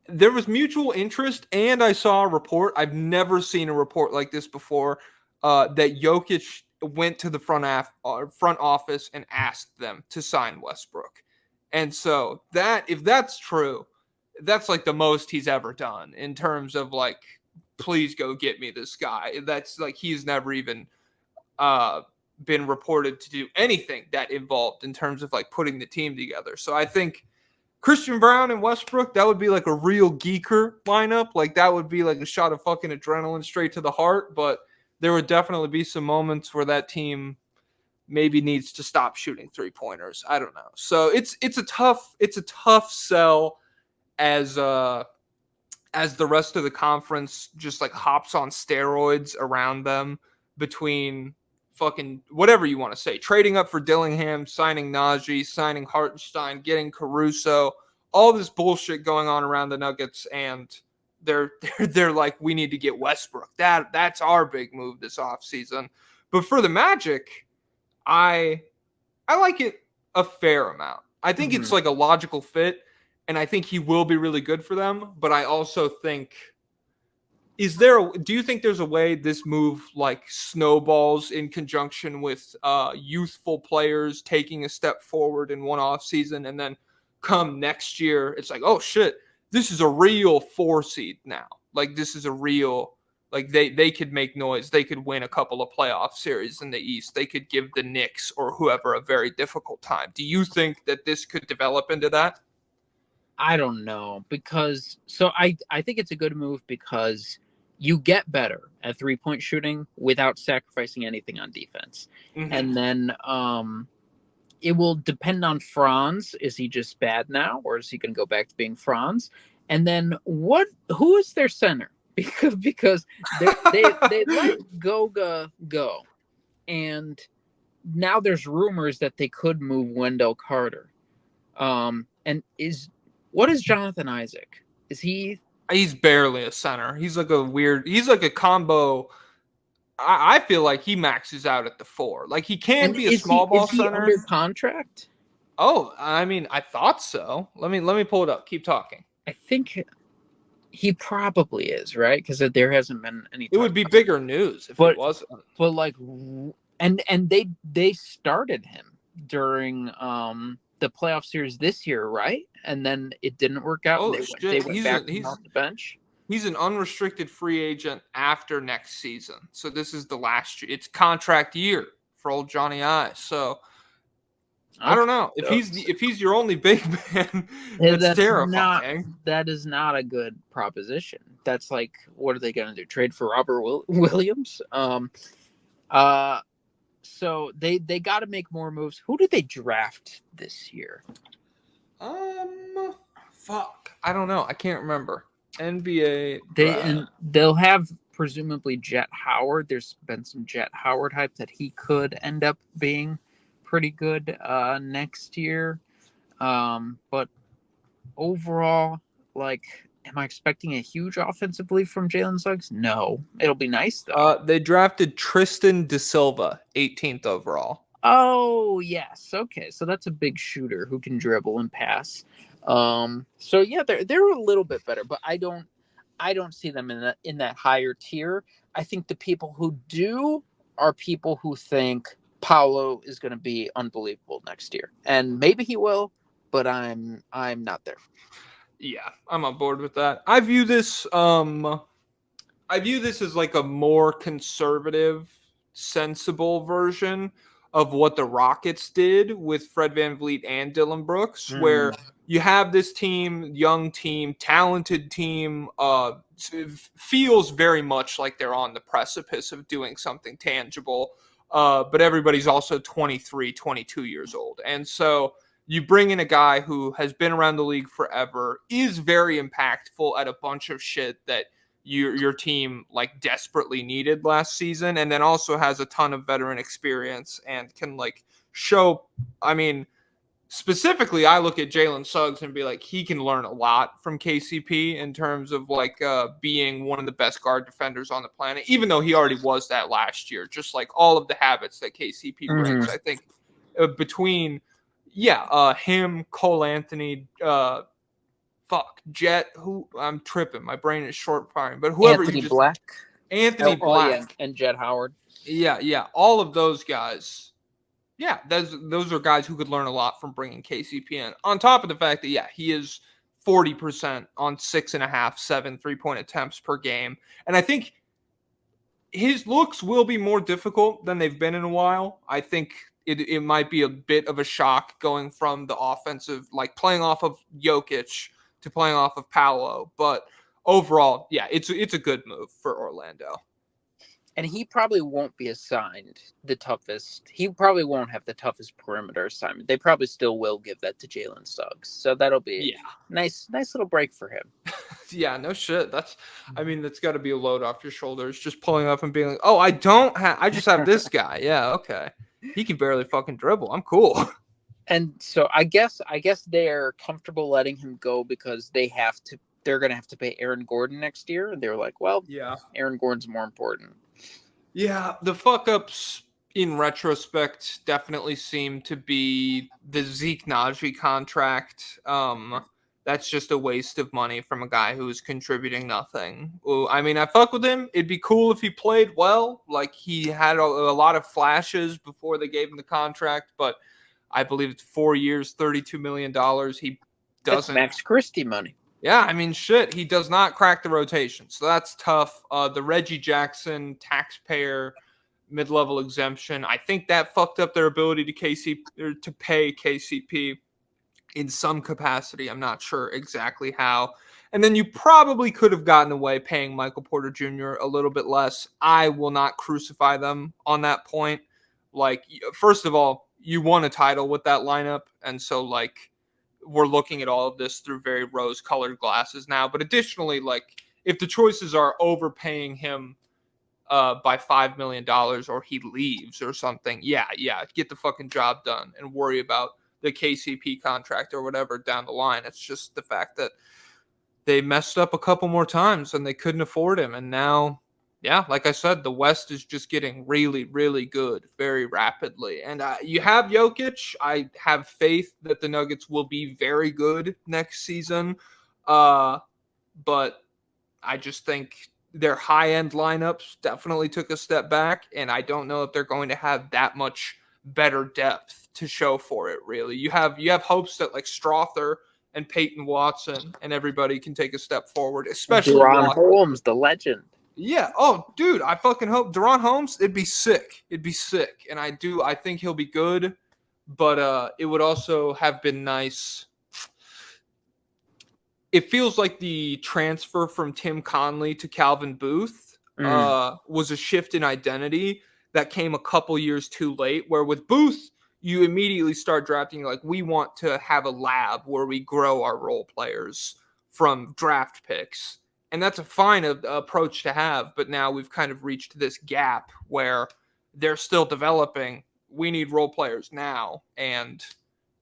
There was mutual interest, and I saw a report. I've never seen a report like this before. That Jokic went to the front office and asked them to sign Westbrook, and so if that's true, that's like the most he's ever done in terms of like, please go get me this guy. That's like, he's never even been reported to do anything that involved in terms of like putting the team together. So I think Christian Brown and Westbrook, that would be like a real geeker lineup. Like that would be like a shot of fucking adrenaline straight to the heart. But there would definitely be some moments where that team maybe needs to stop shooting 3-pointers. I don't know. So it's a tough sell as the rest of the conference just like hops on steroids around them, between fucking whatever you want to say, trading up for Dillingham, signing Najee, signing Hartenstein, getting Caruso, all this bullshit going on around the Nuggets, and they're like, we need to get Westbrook. That's our big move this offseason. But for the Magic, I like it a fair amount. I think it's like a logical fit, and I think he will be really good for them. But I also think, do you think there's a way this move like snowballs in conjunction with youthful players taking a step forward in one off season, and then come next year, it's like, oh shit, this is a real 4 seed now. Like this is a real, like they could make noise. They could win a couple of playoff series in the East. They could give the Knicks or whoever a very difficult time. Do you think that this could develop into that?
I don't know, because I think it's a good move because you get better at 3-point shooting without sacrificing anything on defense. Mm-hmm. And then it will depend on Franz. Is he just bad now, or is he going to go back to being Franz? And then who is their center? Because they let Goga go, and now there's rumors that they could move Wendell Carter. And what is Jonathan Isaac? Is he?
He's barely a center. He's like a combo. I feel like he maxes out at the 4. Like he can be a small ball center.
Is he under contract?
Oh, I mean, I thought so. Let me pull it up. Keep talking.
I think he probably is, right? Because there hasn't been any.
It would be bigger news if it wasn't.
But like, and they started him during the playoff series this year, right? And then it didn't work out.
Oh,
they went back off the bench.
He's an unrestricted free agent after next season. So this is the last year. It's contract year for old Johnny I. So okay. I don't know. If he's your only big man, that's terrifying.
That is not a good proposition. That's like, what are they going to do? Trade for Robert Williams? So they got to make more moves. Who did they draft this year?
Fuck. I don't know. I can't remember. NBA
they'll have presumably Jet Howard. There's been some Jet Howard hype that he could end up being pretty good next year. But overall, like, am I expecting a huge offensive leap from Jalen Suggs? No. It'll be nice though.
They drafted Tristan Da Silva, 18th overall.
Oh yes, okay. So that's a big shooter who can dribble and pass. So yeah, they're a little bit better, but I don't see them in that higher tier. I think the people who do are people who think Paolo is going to be unbelievable next year, and maybe he will, but I'm not there.
Yeah, I'm on board with that. I view this as like a more conservative, sensible version of what the Rockets did with Fred VanVleet and Dylan Brooks, where you have this team, young team, talented team, feels very much like they're on the precipice of doing something tangible, but everybody's also 23, 22 years old. And so you bring in a guy who has been around the league forever, is very impactful at a bunch of shit that your team like desperately needed last season, and then also has a ton of veteran experience and can like show. I mean, specifically, I look at Jalen Suggs and be like, he can learn a lot from KCP in terms of like being one of the best guard defenders on the planet, even though he already was that last year. Just like all of the habits that KCP brings, I think between him, Cole Anthony, Jet, who I'm tripping. My brain is short firing, but whoever
Anthony
you just
Black,
Anthony Black,
and Jet Howard.
Yeah, all of those guys. Yeah, those are guys who could learn a lot from bringing KCP in. On top of the fact that he is 40% on 6.5, 7 3-point attempts per game, and I think his looks will be more difficult than they've been in a while. I think it might be a bit of a shock going from the offensive, like playing off of Jokic to playing off of Paolo, but overall, it's a good move for Orlando.
And he probably won't be assigned the toughest. He probably won't have the toughest perimeter assignment. They probably still will give that to Jalen Suggs. So that'll be nice little break for him.
Yeah, no shit. That's got to be a load off your shoulders. Just pulling up and being like, oh, I just have this guy. Yeah, okay. He can barely fucking dribble. I'm cool.
And so I guess they're comfortable letting him go because they're going to have to pay Aaron Gordon next year. And they're like, well, Aaron Gordon's more important.
Yeah, the fuck-ups in retrospect definitely seem to be the Zeke NAJI contract. That's just a waste of money from a guy who's contributing nothing. I mean, I fuck with him. It'd be cool if he played well. Like, he had a lot of flashes before they gave him the contract, but I believe it's 4 years, $32 million. He doesn't.
That's Max Christie money.
Yeah, I mean, shit, he does not crack the rotation, so that's tough. The Reggie Jackson taxpayer mid-level exemption, I think that fucked up their ability to pay KCP in some capacity. I'm not sure exactly how. And then you probably could have gotten away paying Michael Porter Jr. a little bit less. I will not crucify them on that point. Like, first of all, you won a title with that lineup, and so, like, we're looking at all of this through very rose-colored glasses now. But additionally, like, if the choices are overpaying him by $5 million or he leaves or something, get the fucking job done and worry about the KCP contract or whatever down the line. It's just the fact that they messed up a couple more times and they couldn't afford him. And now, like I said, the West is just getting really, really good very rapidly. And you have Jokic. I have faith that the Nuggets will be very good next season. But I just think their high-end lineups definitely took a step back, and I don't know if they're going to have that much better depth to show for it, really. You have hopes that, like, Strother and Peyton Watson and everybody can take a step forward, especially
Deron Holmes, the legend.
Yeah. Oh, dude, I fucking hope Deron Holmes. It'd be sick. And I think he'll be good, but it would also have been nice. It feels like the transfer from Tim Conley to Calvin Booth was a shift in identity that came a couple years too late, where with Booth, you immediately start drafting, like, we want to have a lab where we grow our role players from draft picks. And that's a fine approach to have, but now we've kind of reached this gap where they're still developing. We need role players now, and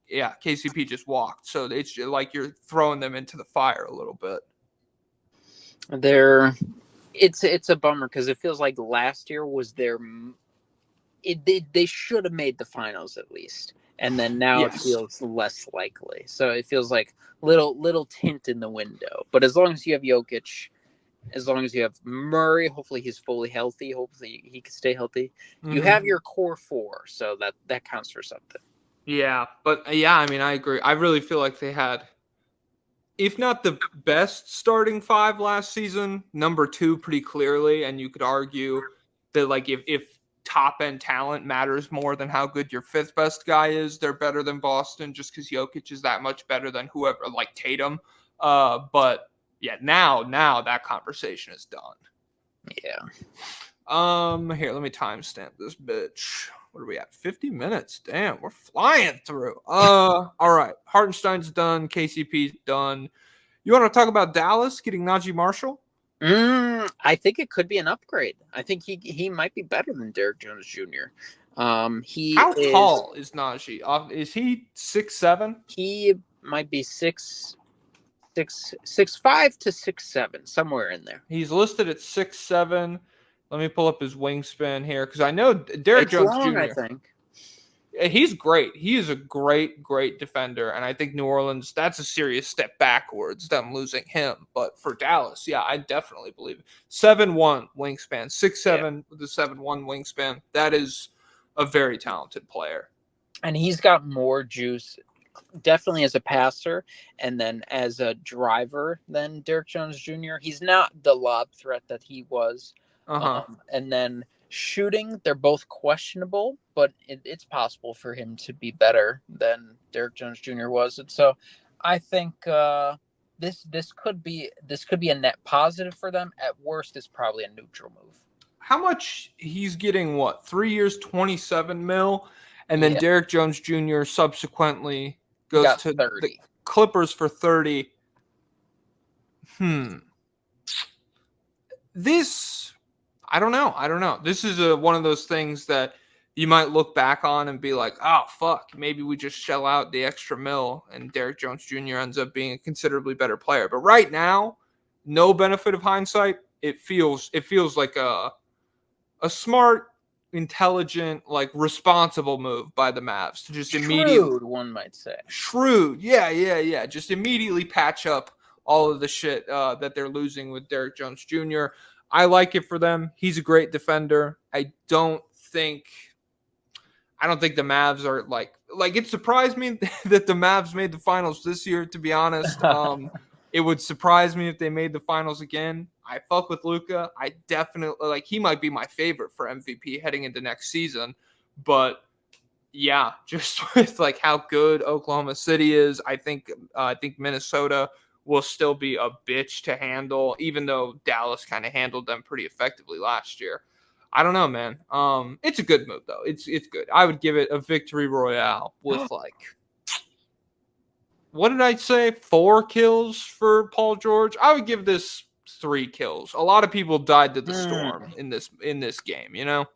yeah, KCP just walked, so it's like you're throwing them into the fire a little bit.
It's a bummer because it feels like last year was they should have made the finals at least, and then now
Yes.
it feels less likely. So it feels like little tint in the window. But as long as you have Jokic, as long as you have Murray, hopefully he's fully healthy. Hopefully he can stay healthy. You have your core four, so that counts for something.
Yeah, but yeah, I mean, I agree. I really feel like they had, if not the best starting five last season, number two pretty clearly. And you could argue that like if top end talent matters more than how good your fifth best guy is, they're better than Boston just because Jokic is that much better than whoever, like Tatum. But yeah, now that conversation is done.
Yeah.
Here, let me timestamp this bitch. What are we at? 50 minutes. Damn, we're flying through. All right. Hartenstein's done. KCP's done. You want to talk about Dallas getting Najee Marshall?
I think it could be an upgrade. I think he might be better than Derek Jones Jr.
How tall is Najee? Is he 6'7"?
He might be 6'5" to 6'7", somewhere in there.
He's listed at 6'7". Let me pull up his wingspan here because I know Derek Jones Jr.
I think.
He's great. He is a great defender. And I think New Orleans, that's a serious step backwards, them losing him. But for Dallas, yeah, I definitely believe it. 7'1" wingspan, 6'7" with a 7'1" wingspan. That is a very talented player.
And he's got more juice, definitely as a passer and then as a driver than Derek Jones Jr. He's not the lob threat that he was. And then shooting, they're both questionable, but it's possible for him to be better than Derek Jones Jr. was. And so I think this could be a net positive for them. At worst, it's probably a neutral move.
How much he's getting? What, 3 years, 27 mil, and then Derek Jones Jr. subsequently goes to
30.
The Clippers for 30. This, I don't know. This is one of those things that you might look back on and be like, oh, fuck, maybe we just shell out the extra mil and Derek Jones Jr. ends up being a considerably better player. But right now, no benefit of hindsight. It feels like a smart, intelligent, like responsible move by the Mavs to just
Shrewd, one might say.
Shrewd. Yeah. Just immediately patch up all of the shit that they're losing with Derek Jones Jr. I like it for them. He's a great defender. I don't think the Mavs are like it surprised me that the Mavs made the finals this year, to be honest. It would surprise me if they made the finals again. I fuck with Luka. I definitely he might be my favorite for MVP heading into next season. But yeah, just with how good Oklahoma City is, I think Minnesota will still be a bitch to handle, even though Dallas kind of handled them pretty effectively last year. I don't know, man. It's a good move though. It's good. I would give it a victory royale with what did I say? 4 kills for Paul George. I would give this 3 kills. A lot of people died to the storm in this game, you know?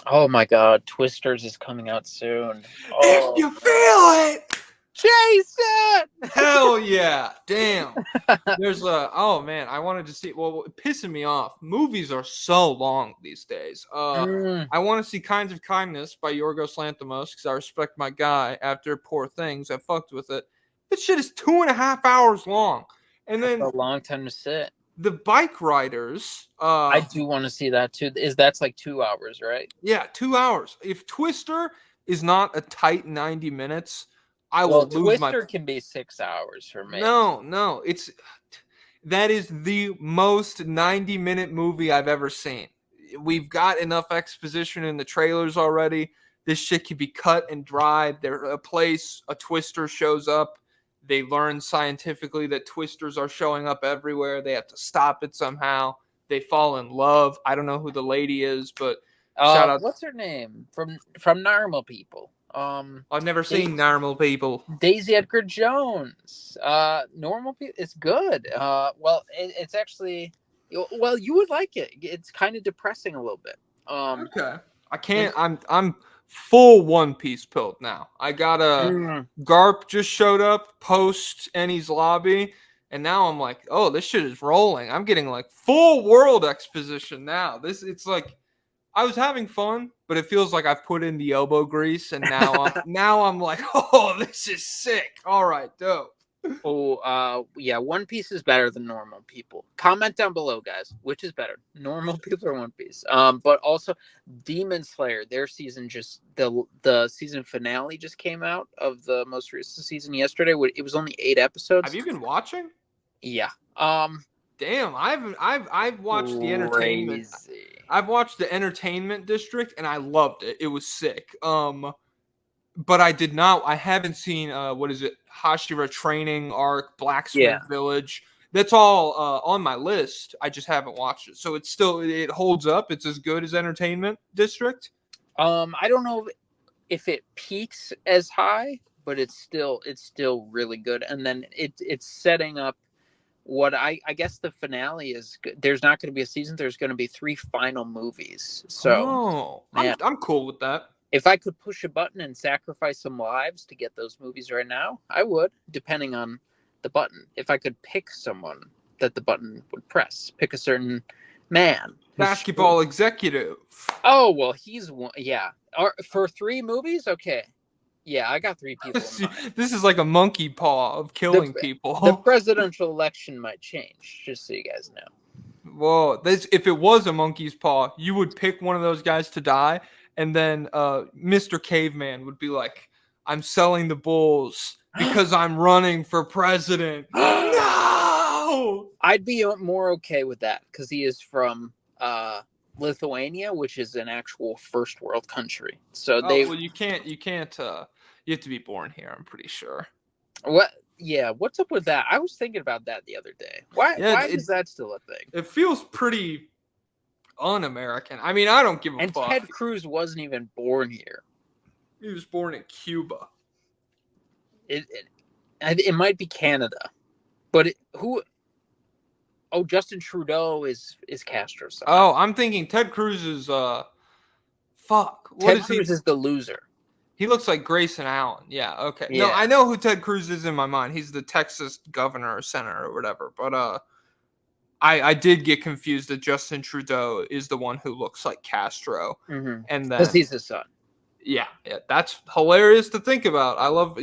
Oh my God, Twisters is coming out soon.
If you feel it,
Jason!
Hell yeah. Damn. There's oh man, I wanted to see, well, pissing me off. Movies are so long these days. I want to see Kinds of Kindness by Yorgos Lanthimos because I respect my guy. After Poor Things, I fucked with it. This shit is 2.5 hours long. And then
a long time to sit.
The Bike Riders.
I do want to see that too. That's like 2 hours, right?
Yeah, 2 hours. If Twister is not a tight 90 minutes, I will lose
Twister can be 6 hours for me.
No, that is the most 90-minute movie I've ever seen. We've got enough exposition in the trailers already. This shit can be cut and dried. A Twister shows up. They learn scientifically that Twisters are showing up everywhere. They have to stop it somehow. They fall in love. I don't know who the lady is, but shout out.
What's her name from Normal People?
I've never seen Normal People.
Daisy Edgar Jones. Normal People. It's good. Well, it's actually. Well, you would like it. It's kind of depressing a little bit.
Okay. I can't. I'm full One Piece pilled now. I got Garp just showed up post Ennie's lobby, and now I'm like, oh, this shit is rolling. I'm getting like full world exposition now. It's like I was having fun, but it feels like I've put in the elbow grease, and now I'm like, oh, this is sick. All right, dope.
Oh, yeah, One Piece is better than Normal People. Comment down below, guys. Which is better, Normal People or One Piece? But also Demon Slayer, their season the season finale just came out of the most recent season yesterday. It was only 8 episodes.
Have you been watching?
Yeah.
Damn, I've watched the entertainment. I've watched the entertainment district, and I loved it. It was sick. But I haven't seen what is it, Hashira training arc, Blacksmith Village. That's all on my list. I just haven't watched it. So it holds up. It's as good as Entertainment District.
I don't know if it peaks as high, but it's still really good. And then it's setting up what I guess the finale is. There's not going to be a season. There's going to be 3 final movies. So
I'm cool with that.
If I could push a button and sacrifice some lives to get those movies right now, I would, depending on the button. If I could pick someone that the button would press, pick a certain man.
Basketball executive.
Oh, well, he's one. Yeah. For 3 movies? Okay. Yeah, I got 3 people in mind.
This is like a monkey paw of killing people.
The presidential election might change, just so you guys know.
Whoa. If it was a monkey's paw, you would pick one of those guys to die. And then Mr. Caveman would be like, I'm selling the Bulls because I'm running for president. No!
I'd be more okay with that because he is from Lithuania, which is an actual first world country. So
you can't you have to be born here, I'm pretty sure.
What? Yeah, what's up with that? I was thinking about that the other day. Why is that still a thing?
It feels pretty un-American. I mean, I don't give a fuck.
And Ted Cruz wasn't even born here.
He was born in Cuba.
It might be Canada, but who? Oh, Justin Trudeau is Castro's son.
Oh, I'm thinking Ted Cruz is fuck.
Ted Cruz is the loser.
He looks like Grayson Allen. Yeah, okay.
Yeah.
No, I know who Ted Cruz is in my mind. He's the Texas governor or senator or whatever. But I did get confused that Justin Trudeau is the one who looks like Castro.
Mm-hmm.
And then
because he's his son.
Yeah, that's hilarious to think about. I love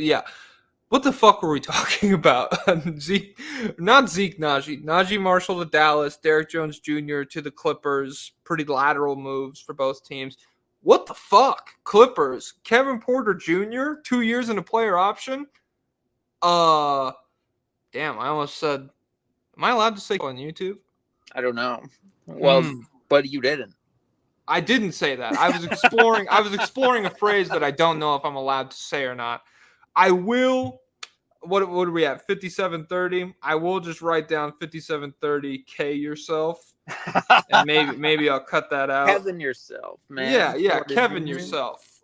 What the fuck were we talking about? Not Zeke Naji. Naji Marshall to Dallas, Derek Jones Jr. to the Clippers. Pretty lateral moves for both teams. What the fuck? Clippers. Kevin Porter Jr., 2 years in a player option? Damn, I almost said, am I allowed to say on YouTube?
I don't know. Well, but you didn't.
I didn't say that. I was exploring a phrase that I don't know if I'm allowed to say or not. I will. What are we at? 5730. I will just write down 5730K yourself, and maybe I'll cut that out.
Kevin yourself, man.
Yeah, Kevin yourself.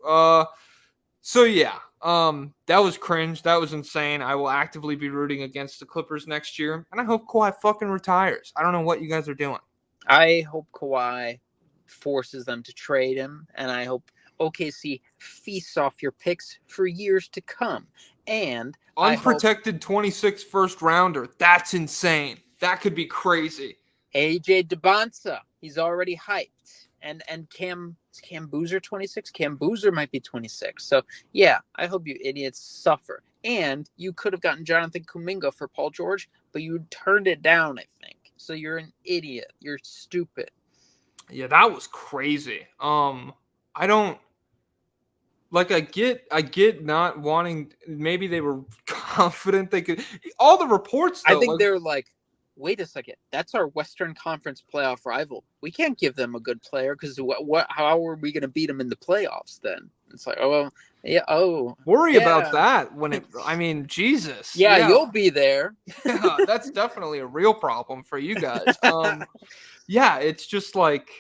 So yeah, that was cringe. That was insane. I will actively be rooting against the Clippers next year, and I hope Kawhi fucking retires. I don't know what you guys are doing.
I hope Kawhi forces them to trade him, and I hope OKC feasts off your picks for years to come. And
unprotected 26th first rounder. That's insane. That could be crazy.
AJ DeBonsa, he's already hyped. And Cam Boozer 26? Cam Boozer might be 26. So yeah, I hope you idiots suffer. And you could have gotten Jonathan Kuminga for Paul George, but you turned it down, I think. So you're an idiot. You're stupid.
Yeah, that was crazy. I don't like. I get not wanting. Maybe they were confident they could. All the reports, though,
I think they're like, wait a second. That's our Western Conference playoff rival. We can't give them a good player because how are we going to beat them in the playoffs then? It's like, oh, well, yeah, oh.
Worry about that when it. I mean, Jesus.
Yeah, you'll be there.
Yeah, that's definitely a real problem for you guys. Yeah, it's just like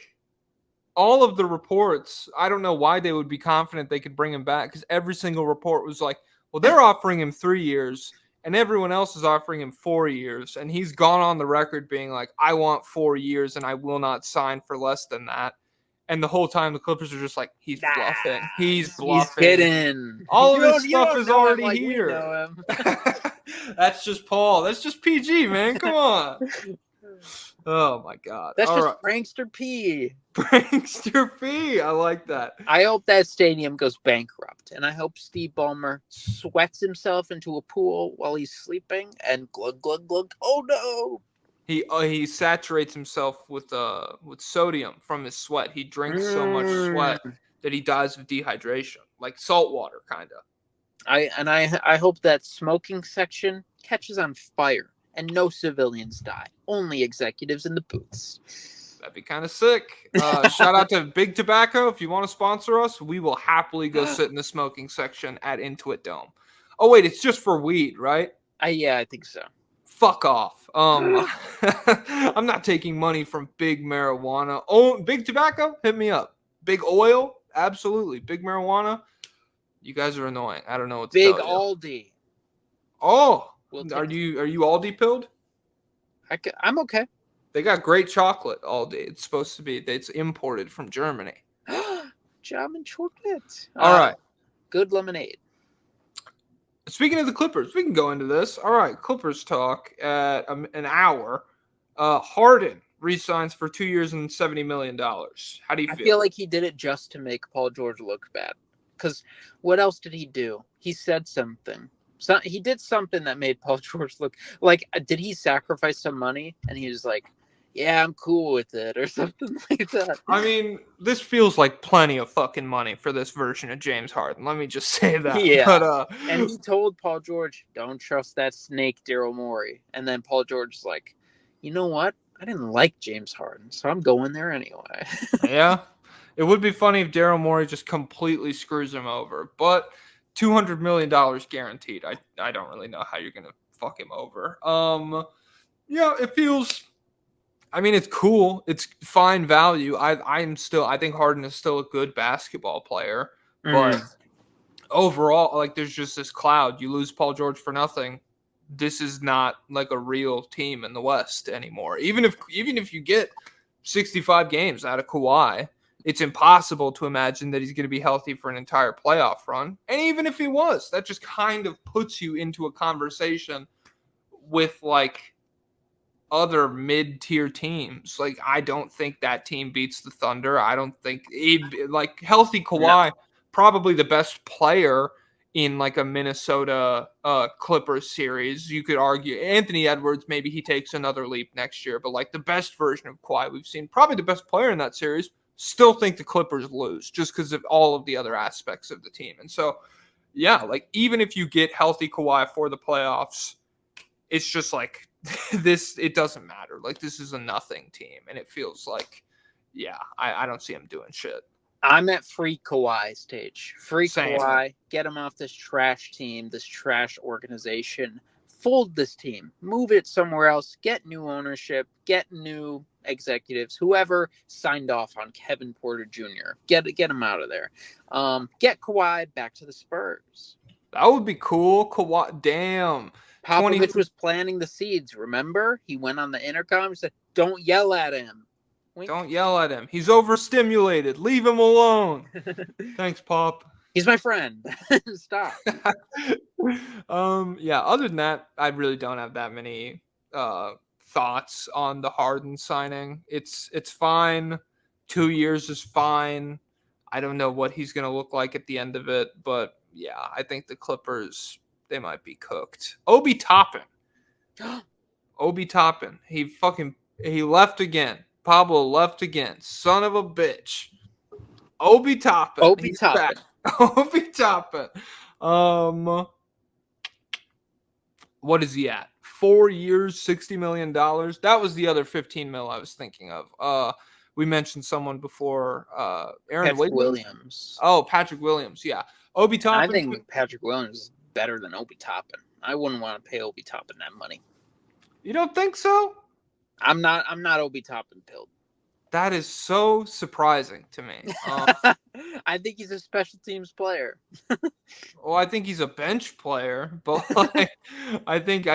all of the reports, I don't know why they would be confident they could bring him back, because every single report was like, well, they're offering him 3 years and everyone else is offering him 4 years. And he's gone on the record being like, I want 4 years and I will not sign for less than that. And the whole time the Clippers are just like, he's bluffing. He's bluffing.
He's kidding.
All of
You
his stuff is
know him
already
like
here.
We know him.
That's just Paul. That's just PG, man. Come on. Oh my God.
That's
All
just
right.
prankster P.
Prankster P. I like that.
I hope that stadium goes bankrupt, and I hope Steve Ballmer sweats himself into a pool while he's sleeping, and glug glug glug. Oh no!
He saturates himself with sodium from his sweat. He drinks so much sweat that he dies of dehydration, like salt water, kind of.
I hope that smoking section catches on fire and no civilians die. Only executives in the booths.
That'd be kind of sick. Shout out to Big Tobacco. If you want to sponsor us, we will happily go sit in the smoking section at Intuit Dome. Oh wait, it's just for weed, right?
Yeah, I think so.
Fuck off. I'm not taking money from Big Marijuana. Oh, Big Tobacco, hit me up. Big Oil, absolutely. Big Marijuana, you guys are annoying. I don't know what to
Big
tell you.
Aldi.
Oh,
We'll
are you Aldi pilled?
I'm okay.
They got great chocolate Aldi. It's supposed to be. It's imported from Germany.
German chocolate.
All right.
Good lemonade.
Speaking of the Clippers, we can go into this. All right, Clippers talk at an hour. Harden re-signs for 2 years and $70 million. How do you feel?
I feel like he did it just to make Paul George look bad. Because what else did he do? He said something. So he did something that made Paul George look like. Did he sacrifice some money? And he was like, "Yeah, I'm cool with it," or something like that.
I mean, this feels like plenty of fucking money for this version of James Harden. Let me just say that.
Yeah.
But,
and he told Paul George, "Don't trust that snake, Daryl Morey." And then Paul George's like, "You know what? I didn't like James Harden, so I'm going there anyway."
Yeah. It would be funny if Daryl Morey just completely screws him over. But $200 million guaranteed. I don't really know how you're going to fuck him over. Yeah, it feels... I mean, it's cool. It's fine value. I think Harden is still a good basketball player, but overall, like, there's just this cloud. You lose Paul George for nothing. This is not like a real team in the West anymore. Even if you get 65 games out of Kawhi, it's impossible to imagine that he's going to be healthy for an entire playoff run. And even if he was, that just kind of puts you into a conversation with, like, other mid-tier teams. Like, I don't think that team beats the Thunder. I don't think healthy Kawhi, probably the best player in like a Minnesota Clippers series. You could argue Anthony Edwards, maybe he takes another leap next year, but like the best version of Kawhi we've seen, probably the best player in that series, still think the Clippers lose just because of all of the other aspects of the team. And so, yeah, like even if you get healthy Kawhi for the playoffs, it's just like it doesn't matter. Like, this is a nothing team, and it feels like, yeah, I don't see him doing shit.
I'm at free Kawhi stage. Free
Same.
Kawhi, get him off this trash team, this trash organization. Fold this team, move it somewhere else, get new ownership, get new executives, whoever signed off on Kevin Porter Jr. Get him out of there. Get Kawhi back to the Spurs.
That would be cool. Kawhi, damn.
Popovich was planting the seeds, remember? He went on the intercom and said, "Don't yell at him. Wink.
Don't yell at him. He's overstimulated. Leave him alone." Thanks, Pop.
He's my friend. Stop.
Yeah, other than that, I really don't have that many thoughts on the Harden signing. It's fine. 2 years is fine. I don't know what he's going to look like at the end of it, but yeah, I think the Clippers, they might be cooked. Obi Toppin. He left again. Pablo left again. Son of a bitch. Obi Toppin.
Obi Toppin.
Obi Toppin. What is he at? 4 years, $60 million. That was the other 15 mil I was thinking of. We mentioned someone before. Aaron
Williams.
Oh, Patrick Williams. Yeah. Obi Toppin.
I think Patrick Williams is better than Obi Toppin. I wouldn't want to pay Obi Toppin that money.
You don't think so?
I'm not Obi Toppin pilled.
That is so surprising to me.
I think he's a special teams player.
Well, I think he's a bench player, but like, I think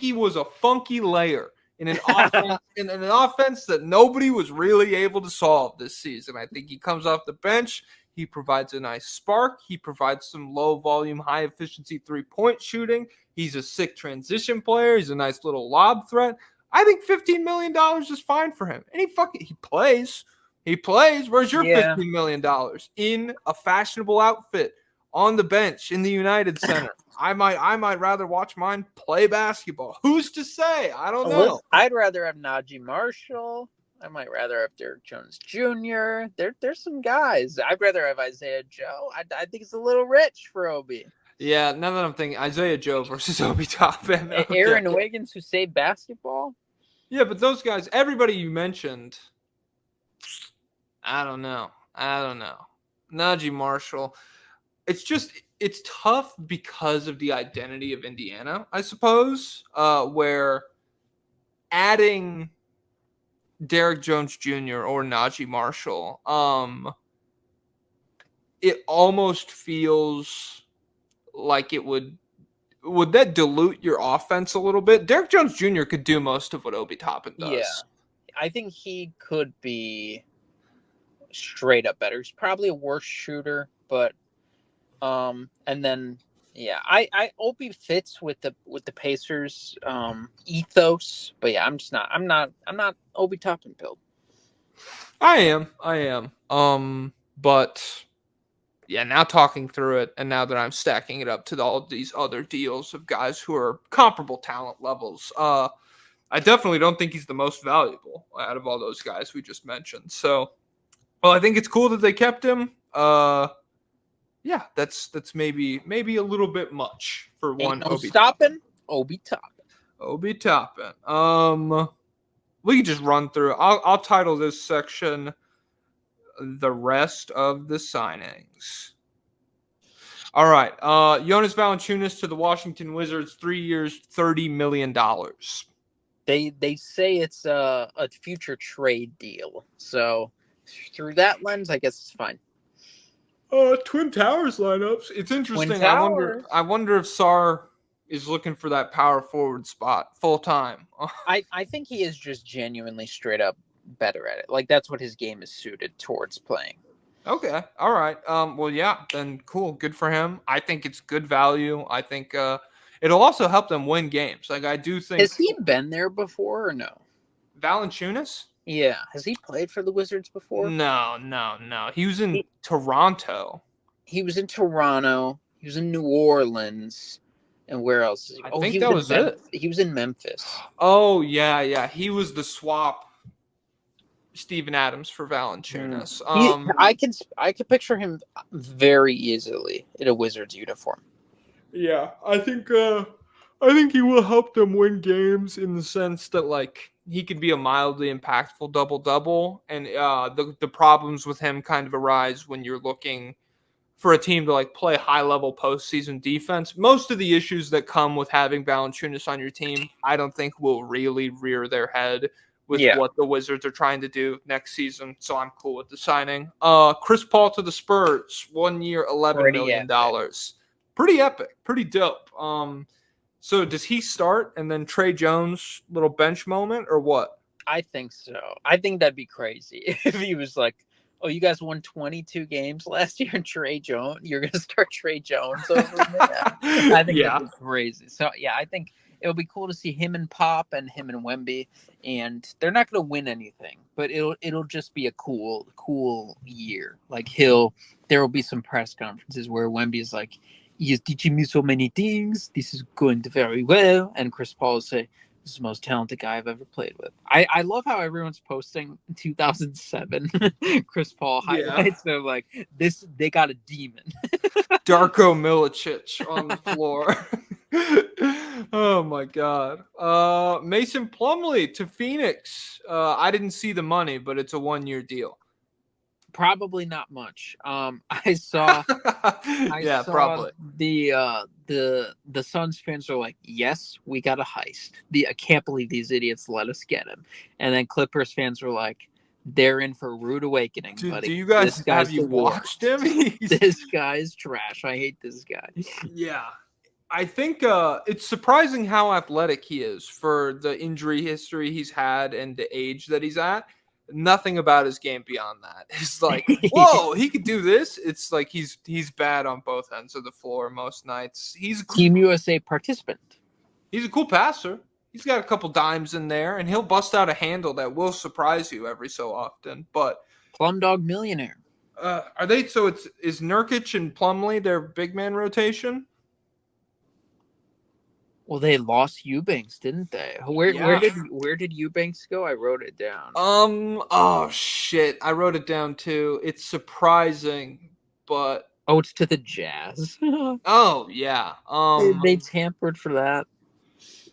he was a funky layer in an offense in an offense that nobody was really able to solve this season. I think he comes off the bench. He provides a nice spark. He provides some low volume, high efficiency 3-point shooting. He's a sick transition player. He's a nice little lob threat. I think $15 million is fine for him. And he plays. He plays. Where's your $15 million? In a fashionable outfit on the bench in the United Center. I might rather watch mine play basketball. Who's to say? I don't know.
I'd rather have Najee Marshall. I might rather have Derek Jones Jr. There's some guys. I'd rather have Isaiah Joe. I think it's a little rich for Obi.
Yeah, now that I'm thinking, Isaiah Joe versus Obi Toppin. Okay.
Aaron Wiggins, who saved basketball.
Yeah, but those guys, everybody you mentioned, I don't know. Najee Marshall. It's tough because of the identity of Indiana, I suppose, where adding Derek Jones Jr. or Najee Marshall, it almost feels like it would that dilute your offense a little bit? Derek Jones Jr. could do most of what Obi Toppin does.
Yeah, I think he could be straight up better. He's probably a worse shooter, but and then I Obi fits with the Pacers ethos, but yeah, I'm not Obi Toppin build.
I am. But yeah, now talking through it, and now that I'm stacking it up to all these other deals of guys who are comparable talent levels, I definitely don't think he's the most valuable out of all those guys we just mentioned. So, well, I think it's cool that they kept him. Yeah, that's maybe a little bit much for one.
Obi Toppin.
We can just run through. I'll title this section "The Rest of the Signings." All right, Jonas Valanciunas to the Washington Wizards, 3 years, $30 million.
They say it's a future trade deal, so through that lens, I guess it's fine.
Twin Towers lineups. It's interesting. I wonder if Sar is looking for that power forward spot full time.
I think he is just genuinely straight up better at it. Like, that's what his game is suited towards playing.
Okay. All right. Well, yeah, then cool. Good for him. I think it's good value. I think it'll also help them win games. Like, I do think.
Has he been there before or no?
Valanciunas?
Yeah. Has he played for the Wizards before?
No. He was in Toronto.
He was in Toronto. He was in New Orleans. And where else?
I think that was it.
He was in Memphis.
Oh, yeah. He was the swap Steven Adams for Valanciunas.
I can picture him very easily in a Wizards uniform.
Yeah, I think he will help them win games in the sense that, like, he could be a mildly impactful double-double, and the problems with him kind of arise when you're looking for a team to, like, play high-level postseason defense. Most of the issues that come with having Valanciunas on your team, I don't think will really rear their head with what the Wizards are trying to do next season, so I'm cool with the signing. Chris Paul to the Spurs, 1 year, $11 million. Pretty epic, pretty dope. So does he start and then Trey Jones, little bench moment, or what?
I think so. I think that'd be crazy if he was like, oh, you guys won 22 games last year and Trey Jones, you're going to start Trey Jones over there? I think that'd be crazy. So, yeah, I think it'll be cool to see him and Pop and him and Wemby, and they're not going to win anything, but it'll just be a cool year. Like, there will be some press conferences where Wemby is like, "You're teaching me so many things. This is going very well." And Chris Paul will say, "This is the most talented guy I've ever played with." I love how everyone's posting 2007 Chris Paul highlights. They're like, they got a demon.
Darko Milicic on the floor. Oh my God. Mason Plumlee to Phoenix. I didn't see the money, but it's a 1 year deal. Probably
not much. I saw
probably
the Suns fans are like, yes, we got a heist. I can't believe these idiots let us get him. And then Clippers fans were like, they're in for a rude awakening,
Do
buddy.
you guys
This guy's
have you
the
watched
worst.
him?
This guy's trash. I hate this guy.
Yeah. I think it's surprising how athletic he is for the injury history he's had and the age that he's at. Nothing about his game beyond that. It's like, whoa, he could do this. It's like he's bad on both ends of the floor most nights.
Team USA participant.
He's a cool passer. He's got a couple dimes in there, and he'll bust out a handle that will surprise you every so often. But
Plum Dog millionaire.
are they? So is Nurkic and Plumlee their big man rotation?
Well, they lost Eubanks, didn't they? Where did Eubanks go? I wrote it down.
Oh shit, I wrote it down too. It's surprising, but
it's to the Jazz.
oh yeah.
They tampered for that.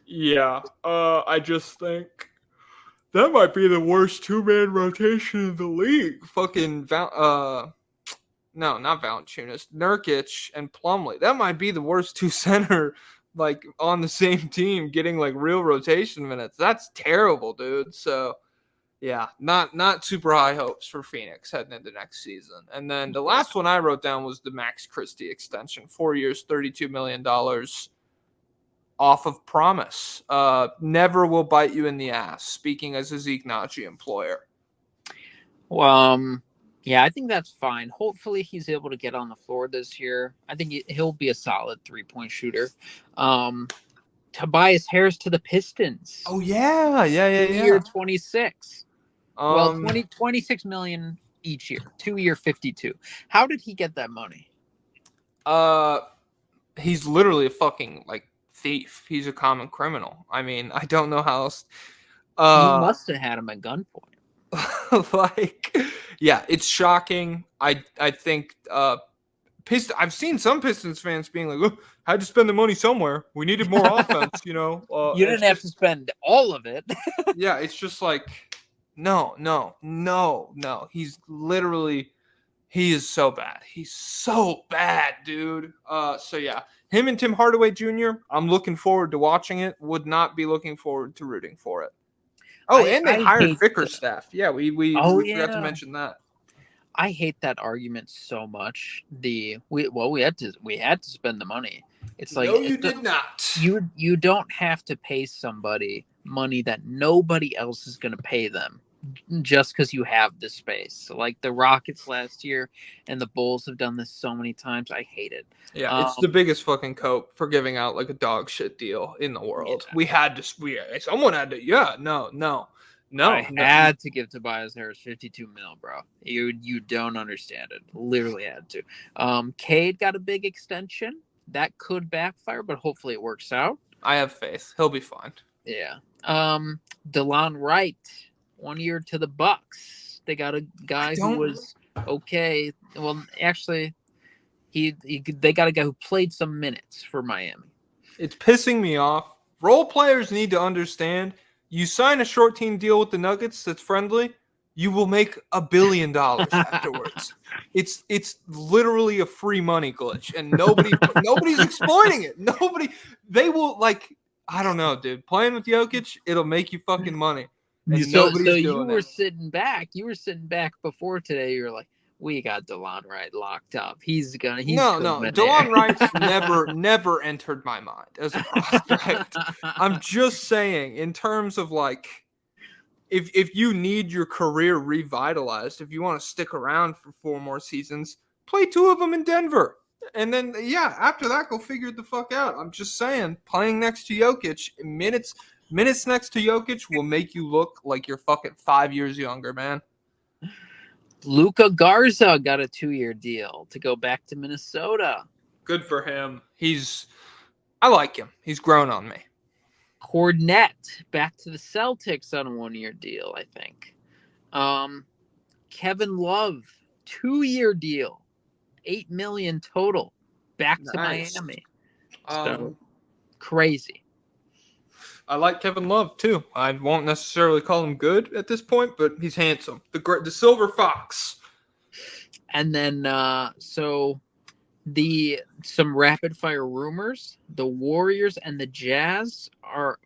Yeah. I just think that might be the worst two-man rotation in the league. Fucking no, not Valanciunas, Nurkic and Plumlee. That might be the worst two center like on the same team getting like real rotation minutes. That's terrible, dude. So yeah, not super high hopes for Phoenix heading into next season. And then the last one I wrote down was the Max Christie extension, 4 years, $32 million off of promise. Never will bite you in the ass. Speaking as a Zeke NAJI employer.
Yeah, I think that's fine. Hopefully he's able to get on the floor this year. I think he'll be a solid 3-point shooter. Tobias Harris to the Pistons.
Oh yeah.
Year 26. 26 million each year. 2 year 52. How did he get that money?
He's literally a fucking like thief. He's a common criminal. I mean, I don't know how else.
He must have had him at gunpoint.
Like, yeah, it's shocking. I think I've seen some Pistons fans being like, "Look, had to spend the money somewhere. We needed more offense." You know,
you didn't have to spend all of it.
Yeah, it's just like, no. He's literally, he is so bad. He's so bad, dude. So yeah, him and Tim Hardaway Jr. I'm looking forward to watching it. Would not be looking forward to rooting for it. Oh, and they hired Bickerstaff. Yeah, we forgot to mention that.
I hate that argument so much. We had to spend the money. It's like,
no, you did not.
You don't have to pay somebody money that nobody else is going to pay them just because you have the space. So like the Rockets last year and the Bulls have done this so many times. I hate it.
Yeah, it's the biggest fucking cope for giving out like a dog shit deal in the world. Yeah. Someone had to. Yeah, no. I
had to give Tobias Harris 52 mil, bro. You don't understand it. Literally had to. Cade got a big extension. That could backfire, but hopefully it works out.
I have faith. He'll be fine.
Yeah. DeLon Wright, 1 year to the Bucks. They got a guy who was okay. Well, actually, they got a guy who played some minutes for Miami.
It's pissing me off. Role players need to understand. You sign a short team deal with the Nuggets that's friendly, you will make $1 billion afterwards. It's literally a free money glitch, and nobody's exploiting it. They will, like, I don't know, dude. Playing with Jokic, it'll make you fucking money. And
so you were sitting back. You were sitting back before today. You're like, we got DeLon Wright locked up. No.
DeLon Wright never entered my mind as a prospect. I'm just saying, in terms of like, if you need your career revitalized, if you want to stick around for 4 more seasons, play 2 of them in Denver. And then, yeah, after that, go figure it the fuck out. I'm just saying, playing next to Jokic, minutes next to Jokic will make you look like you're fucking 5 years younger, man.
Luka Garza got a 2-year deal to go back to Minnesota.
Good for him. I like him. He's grown on me.
Cornette back to the Celtics on a 1-year deal, I think. Kevin Love, 2-year deal, $8 million total, back to Miami. So crazy.
I like Kevin Love too. I won't necessarily call him good at this point, but he's handsome. The silver fox.
And then so some rapid fire rumors. The Warriors and the Jazz are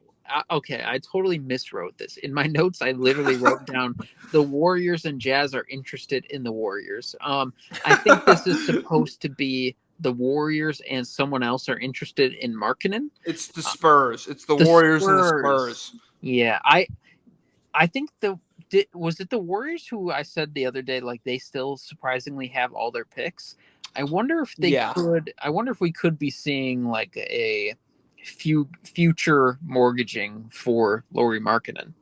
okay. I totally miswrote this in my notes. I literally wrote down the Warriors and Jazz are interested in the Warriors. I think this is supposed to be the Warriors and someone else are interested in Markkanen.
It's the Spurs. It's the Warriors and the Spurs.
Yeah, I think was it the Warriors who I said the other day, like they still surprisingly have all their picks. I wonder if they could. I wonder if we could be seeing like a future mortgaging for Lauri Markkanen.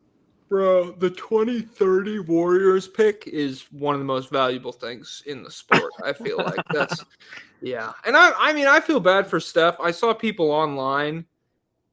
Bro, the 2030 Warriors pick is one of the most valuable things in the sport. I feel like that's and I mean I feel bad for Steph. I saw people online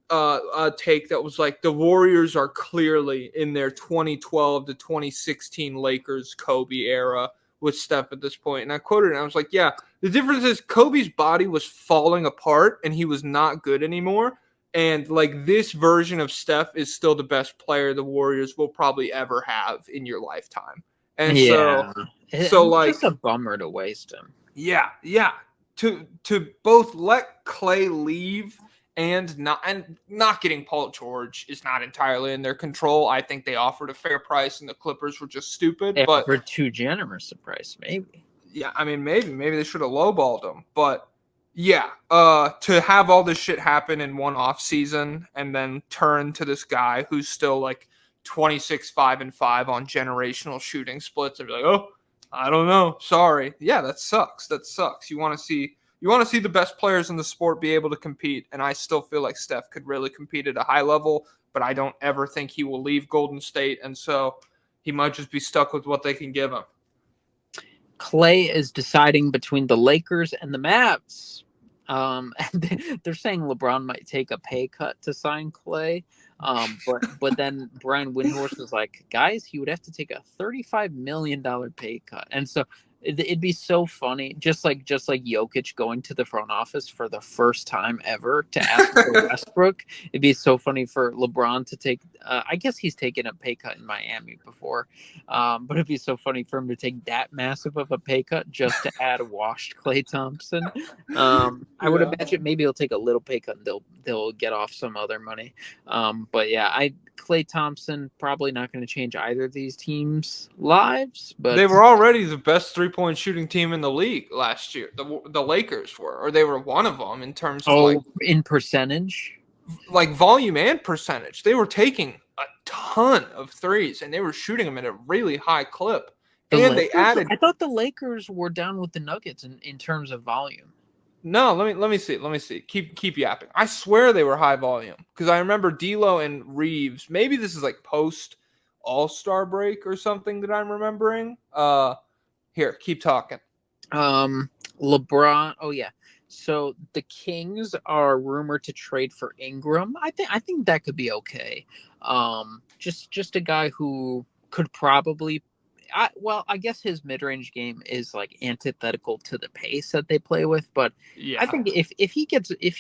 a take that was like the Warriors are clearly in their 2012 to 2016 Lakers Kobe era with Steph at this point. And I quoted it and I was like, yeah, the difference is Kobe's body was falling apart and he was not good anymore. And like this version of Steph is still the best player the Warriors will probably ever have in your lifetime. And so
it's
like
just a bummer to waste him.
Yeah. To both let Clay leave and not getting Paul George is not entirely in their control. I think they offered a fair price and the Clippers were just stupid.
They
but
offered too generous a price, maybe.
Yeah, I mean maybe they should have lowballed him. But yeah, to have all this shit happen in one off season and then turn to this guy who's still like 26-5-5 on generational shooting splits and be like, oh, I don't know, sorry. Yeah, that sucks. You want to see the best players in the sport be able to compete, and I still feel like Steph could really compete at a high level, but I don't ever think he will leave Golden State, and so he might just be stuck with what they can give him.
Clay is deciding between the Lakers and the Mavs. And they're saying LeBron might take a pay cut to sign Clay. But then Brian Windhorst was like, guys, he would have to take a $35 million pay cut. And so it'd be so funny, just like Jokic going to the front office for the first time ever to ask for Westbrook. It'd be so funny for LeBron to take. I guess he's taken a pay cut in Miami before, but it'd be so funny for him to take that massive of a pay cut just to add a washed Klay Thompson. I would imagine maybe he'll take a little pay cut and they'll get off some other money. But yeah, Klay Thompson probably not going to change either of these teams' lives. But
they were already the best 3-point shooting team in the league last year. The Lakers were, or they were one of them in terms of
in percentage,
like volume and percentage. They were taking a ton of threes and they were shooting them at a really high clip. They added.
I thought the Lakers were down with the Nuggets in terms of volume.
No, let me see. Keep yapping. I swear they were high volume because I remember D'Lo and Reeves. Maybe this is like post All-Star break or something that I'm remembering. Here, keep talking.
LeBron. Oh yeah. So the Kings are rumored to trade for Ingram. I think that could be okay. Just a guy who could probably. I guess his mid-range game is like antithetical to the pace that they play with, but yeah. I think if you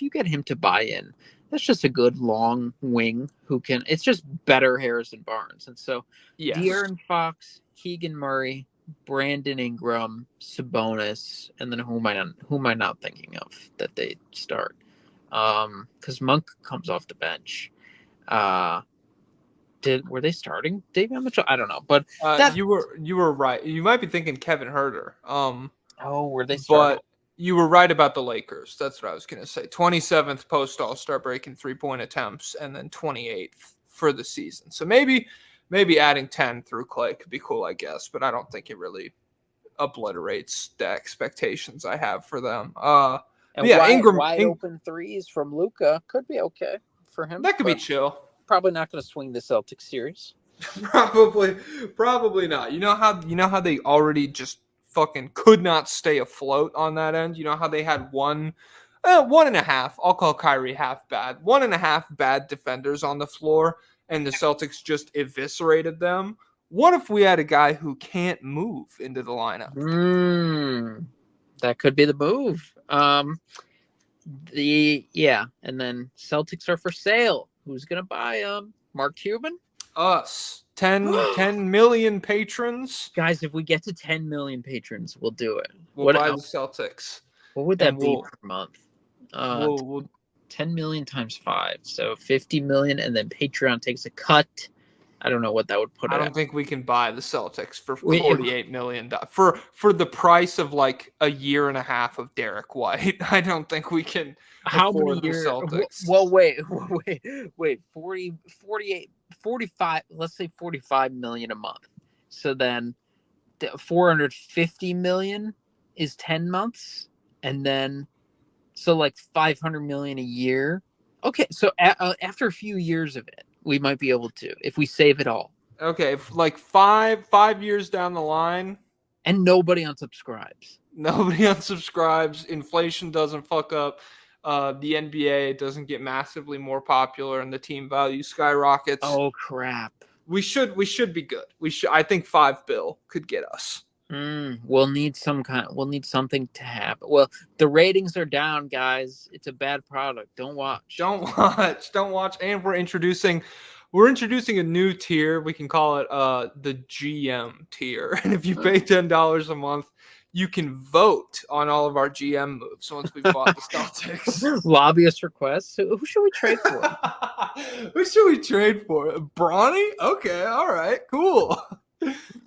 get him to buy in, that's just a good long wing who can. It's just better Harrison Barnes, and so De'Aaron Fox, Keegan Murray, Brandon Ingram, Sabonis, and then who am I not thinking of that they start? Because Monk comes off the bench. Were they starting Davion Mitchell? I don't know, but
you were right. You might be thinking Kevin Huerter.
Were they starting?
But you were right about the Lakers. That's what I was going to say. 27th post All-Star break in 3-point attempts, and then 28th for the season. So maybe adding 10 through Clay could be cool, I guess. But I don't think it really obliterates the expectations I have for them.
Ingram wide open threes from Luka could be okay for him.
That could be chill.
Probably not going to swing the Celtics series.
Probably not. You know how they already just fucking could not stay afloat on that end. You know how they had one and a half. I'll call Kyrie half bad. 1.5 bad defenders on the floor, and the Celtics just eviscerated them. What if we had a guy who can't move into the lineup?
That could be the move. And then Celtics are for sale. Who's going to buy them? Mark Cuban?
Us. 10 million patrons.
Guys, if we get to 10 million patrons, we'll do it.
We'll buy the Celtics.
What would
and
that be per month?
we'll
10 million times 5, so 50 million, and then Patreon takes a cut. I don't know what that would put
I
it
don't
at.
think we can buy the Celtics for
We-
$48 million for the price of like a year and a half of Derek White. I don't think we can
How many
afford the
years?
Celtics.
Well, wait, 40, 48, 45, let's say 45 million a month. So then 450 million is 10 months. And then, so like 500 million a year. Okay, so after a few years of it, we might be able to, if we save it all.
Okay, like five years down the line,
And nobody unsubscribes.
nobody unsubscribes. Inflation doesn't fuck up. The NBA doesn't get massively more popular, and the team value skyrockets.
Oh crap!
We should be good. I think $5 billion could get us.
We'll need something to happen. Well, the ratings are down, guys. It's a bad product. Don't watch.
Don't watch. And we're introducing a new tier. We can call it the GM tier. And if you pay $10 a month, you can vote on all of our GM moves once we've bought the Celtics.
Lobbyist requests. Who should we trade for?
Who should we trade for? Bronny? Okay, all right, cool.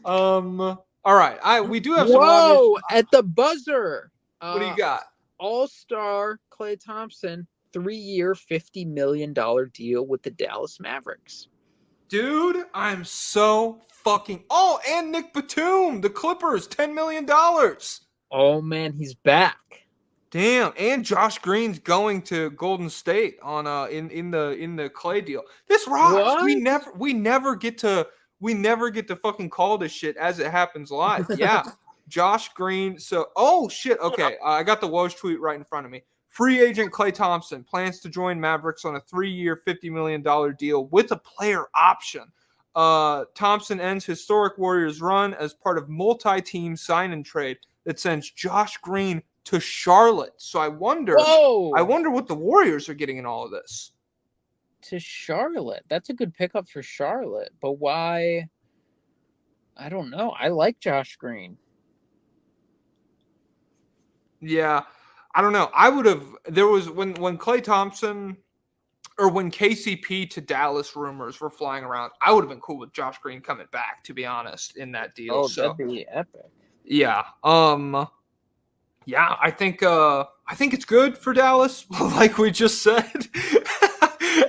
All right. We do have some
Whoa! At the buzzer.
What do you got?
All-star Klay Thompson, 3-year, $50 million deal with the Dallas Mavericks.
Dude, I'm so fucking... Oh, and Nick Batum, the Clippers, $10 million.
Oh, man, he's back.
Damn, and Josh Green's going to Golden State on in the Klay deal. This rocks.
What?
We never get to fucking call this shit as it happens live. Yeah. Josh Green. So, oh shit. Okay, I got the Woj tweet right in front of me. Free agent Klay Thompson plans to join Mavericks on a 3-year, $50 million deal with a player option. Thompson ends historic Warriors run as part of multi-team sign and trade that sends Josh Green to Charlotte. So I wonder what the Warriors are getting in all of this.
To Charlotte. That's a good pickup for Charlotte. But why? I don't know. I like Josh Green.
Yeah, I don't know. I would have. There was when Klay Thompson or when KCP to Dallas rumors were flying around. I would have been cool with Josh Green coming back, to be honest, in that deal.
Oh,
so,
that'd be epic.
Yeah. Yeah. I think it's good for Dallas, like we just said.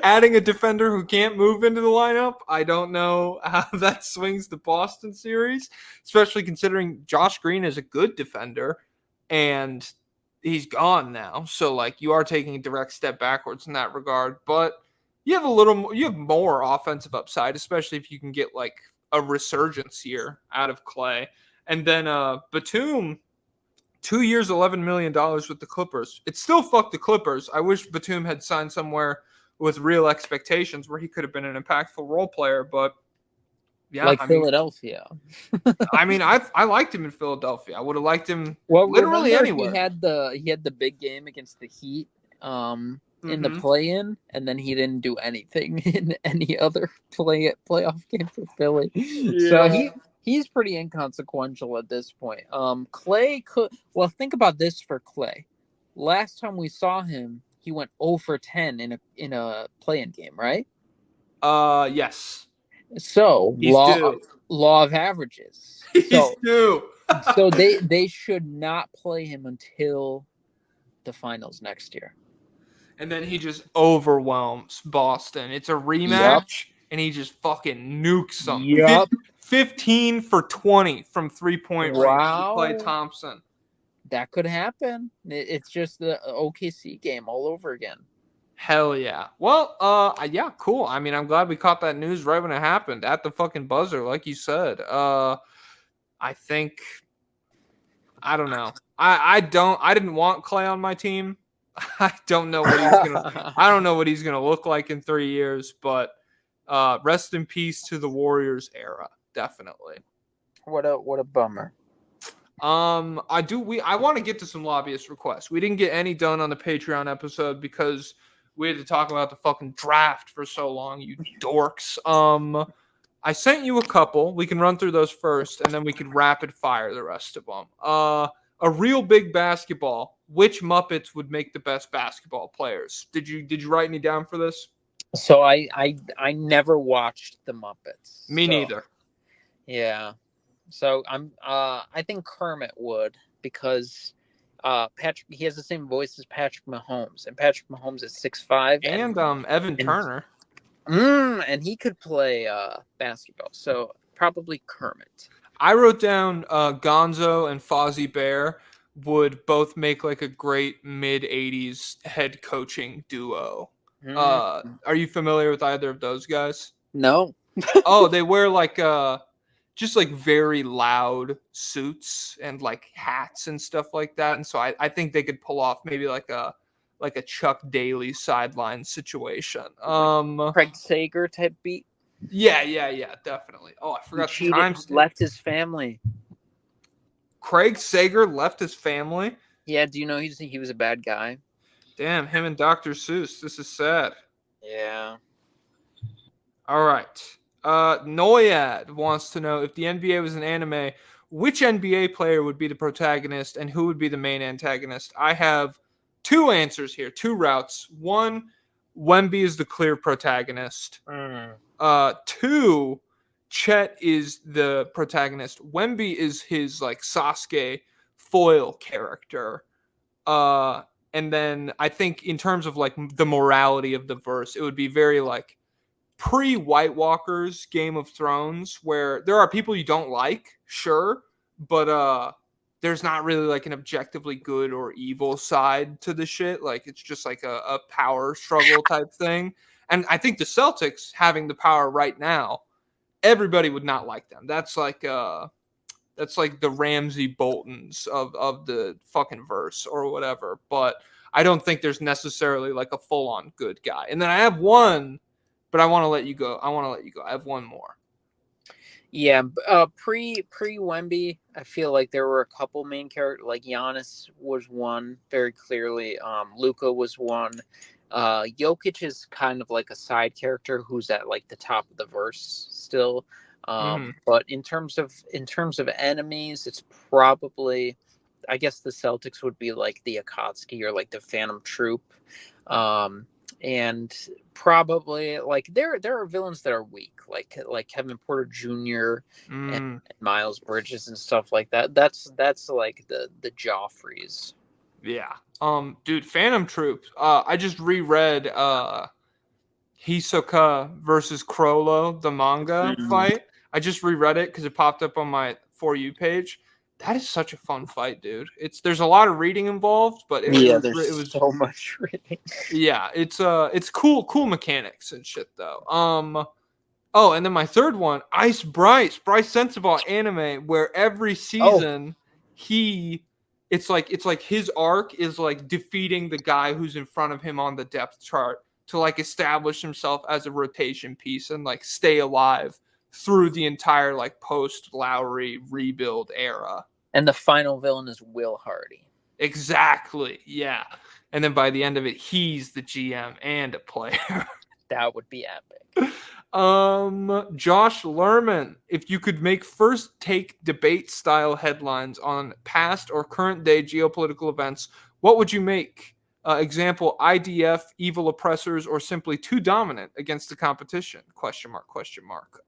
Adding a defender who can't move into the lineup, I don't know how that swings the Boston series, especially considering Josh Green is a good defender and he's gone now. So like you are taking a direct step backwards in that regard, but you have more offensive upside, especially if you can get like a resurgence here out of Klay. And then Batum, 2 years, $11 million with the Clippers. It's still fuck the Clippers. I wish Batum had signed somewhere with real expectations where he could have been an impactful role player, but yeah,
like Philadelphia.
I liked him in Philadelphia. I would have liked him
literally
anywhere.
He had the big game against the Heat in the play-in, and then he didn't do anything in any other playoff game for Philly. Yeah. So he's pretty inconsequential at this point. Klay could. Well, think about this for Klay. Last time we saw him, he went 0 for 10 in a play-in game, right?
Yes.
So law of averages.
He's due.
So they should not play him until the finals next year.
And then he just overwhelms Boston. It's a rematch, and he just fucking nukes them.
Yep.
15 for 20 from 3-point range. Klay Thompson.
That could happen. It's just the OKC game all over again.
Hell yeah. Well, yeah, cool. I mean, I'm glad we caught that news right when it happened at the fucking buzzer, like you said. I think, I don't know. I didn't want Klay on my team. I don't know what he's gonna look like in 3 years, but rest in peace to the Warriors era, definitely.
What a bummer.
I want to get to some lobbyist requests. We didn't get any done on the Patreon episode because we had to talk about the fucking draft for so long, you dorks. I sent you a couple. We can run through those first, and then we can rapid fire the rest of them. A real big basketball which Muppets would make the best basketball players? Did you write any down for this?
So I never watched the Muppets.
Me neither.
Yeah. So I think Kermit would, because Patrick, he has the same voice as Patrick Mahomes, and Patrick Mahomes is 6'5",
And Evan Turner.
And he could play basketball. So probably Kermit.
I wrote down Gonzo and Fozzie Bear would both make like a great mid-'80s head coaching duo. Are you familiar with either of those guys?
No.
Oh, they wear like just like very loud suits and like hats and stuff like that. And so I think they could pull off maybe like a Chuck Daly sideline situation.
Craig Sager type beat.
Yeah, definitely. Oh, I forgot the time.
Left his family.
Craig Sager left his family?
Yeah, do you know he was a bad guy?
Damn, him and Dr. Seuss. This is sad.
Yeah.
All right. Noyad wants to know, if the NBA was an anime, which NBA player would be the protagonist and who would be the main antagonist? I have two answers here, two routes. One, Wemby is the clear protagonist. Two, Chet is the protagonist. Wemby is his like Sasuke foil character. And then I think in terms of like the morality of the verse, it would be very like pre-White Walkers Game of Thrones, where there are people you don't like, sure, but there's not really like an objectively good or evil side to the shit. Like it's just like a power struggle type thing. And I think the Celtics having the power right now, everybody would not like them. That's like the Ramsey Boltons of the fucking verse or whatever. But I don't think there's necessarily like a full-on good guy. And then I have one, but I want to let you go. I have one more.
Yeah, pre Wemby, I feel like there were a couple main characters. Like Giannis was one very clearly. Luka was one. Jokic is kind of like a side character who's at like the top of the verse still. But in terms of enemies, it's probably, I guess the Celtics would be like the Akatsuki or like the Phantom Troop. And probably like there are villains that are weak, like Kevin Porter Jr. and Miles Bridges and stuff like that. That's like the Joffreys.
Yeah. Dude, Phantom Troop. I just reread Hisoka versus Crollo, the manga fight. I just reread it because it popped up on my For You page. That is such a fun fight, dude. There's a lot of reading involved, but it was
so much reading.
Yeah, it's cool mechanics and shit though. Oh, and then my third one, Ice Bryce Sensabaugh anime, where every season it's like his arc is like defeating the guy who's in front of him on the depth chart to like establish himself as a rotation piece and like stay alive through the entire like post Lowry rebuild era.
And the final villain is Will Hardy.
Exactly. Yeah. And then by the end of it, he's the GM and a player.
That would be epic.
Josh Lerman, if you could make first take debate style headlines on past or current day geopolitical events, what would you make? Example, IDF, evil oppressors, or simply too dominant against the competition? Question mark.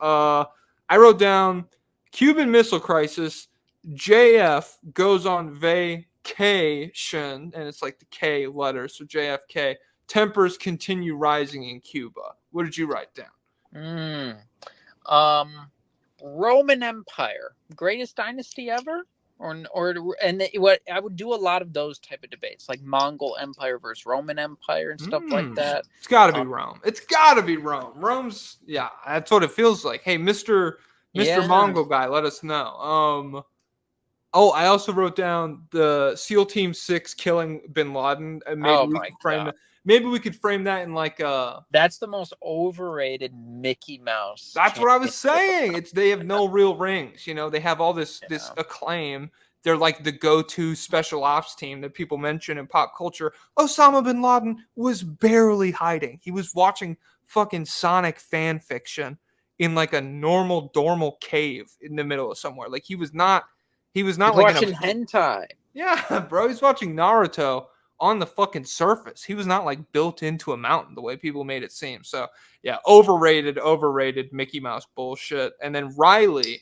I wrote down Cuban Missile Crisis, JF goes on vacation, and it's like the K letter, so JFK. Tempers continue rising in Cuba. What did you write down?
Roman Empire, greatest dynasty ever? What I would do a lot of those type of debates, like Mongol Empire versus Roman Empire and stuff like that. It's
got to be Rome. It's got to be Rome. Rome's, yeah, that's what it feels like. Hey, Mr. Mongol guy, let us know. I also wrote down the SEAL Team 6 killing Bin Laden. Maybe we could frame that in like a.
That's the most overrated Mickey Mouse.
That's what I was saying. They have no real rings. You know, they have all this acclaim. They're like the go-to special ops team that people mention in pop culture. Osama bin Laden was barely hiding. He was watching fucking Sonic fan fiction in like a normal cave in the middle of somewhere. Like he was not like
watching hentai.
Yeah, bro, he's watching Naruto on the fucking surface. He was not like built into a mountain the way people made it seem. So yeah, overrated Mickey Mouse bullshit. And then Riley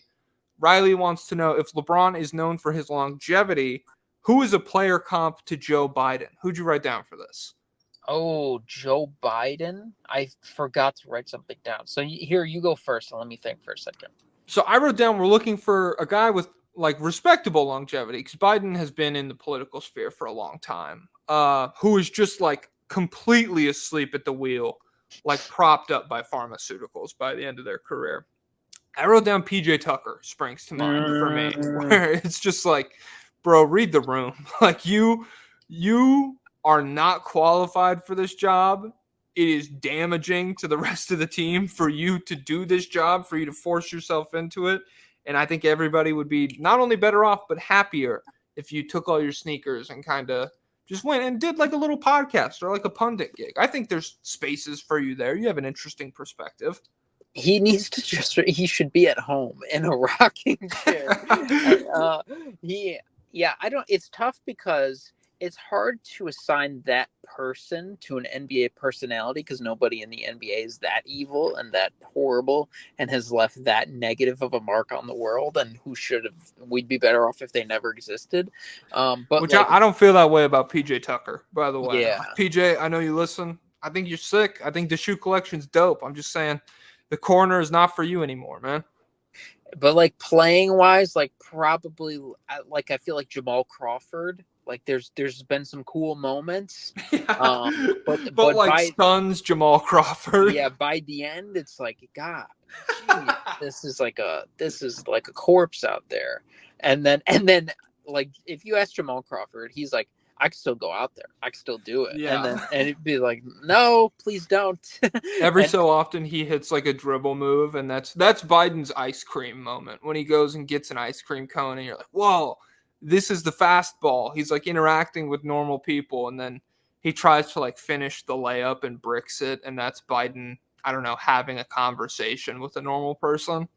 wants to know if LeBron is known for his longevity, who is a player comp to Joe Biden? Who'd you write down for this?
Oh, Joe Biden. I forgot to write something down. So here, you go first and let me think for a second.
So I wrote down we're looking for a guy with like respectable longevity because Biden has been in the political sphere for a long time. Who is just like completely asleep at the wheel, like propped up by pharmaceuticals by the end of their career. I wrote down PJ Tucker springs to mind for me, where it's just like, bro, read the room. Like you are not qualified for this job. It is damaging to the rest of the team for you to do this job, for you to force yourself into it. And I think everybody would be not only better off, but happier if you took all your sneakers and kind of just went and did like a little podcast or like a pundit gig. I think there's spaces for you there. You have an interesting perspective.
He needs to he should be at home in a rocking chair. It's tough because it's hard to assign that person to an NBA personality because nobody in the NBA is that evil and that horrible and has left that negative of a mark on the world, and we'd be better off if they never existed. But
I don't feel that way about PJ Tucker, by the way.
Yeah.
PJ, I know you listen. I think you're sick. I think the shoe collection's dope. I'm just saying the corner is not for you anymore, man.
But like playing wise, like probably like I feel like Jamal Crawford. Like there's been some cool moments.
Yeah. But like stuns Jamal Crawford.
Yeah, by the end it's like, God, geez, this is like a corpse out there. And then like if you ask Jamal Crawford, he's like, I can still go out there. I can still do it.
Yeah.
And it'd be like, no, please don't.
So often he hits like a dribble move, and that's Biden's ice cream moment when he goes and gets an ice cream cone, and you're like, whoa, this is the fastball. He's like interacting with normal people, and then he tries to like finish the layup and bricks it, and that's Biden, I don't know, having a conversation with a normal person.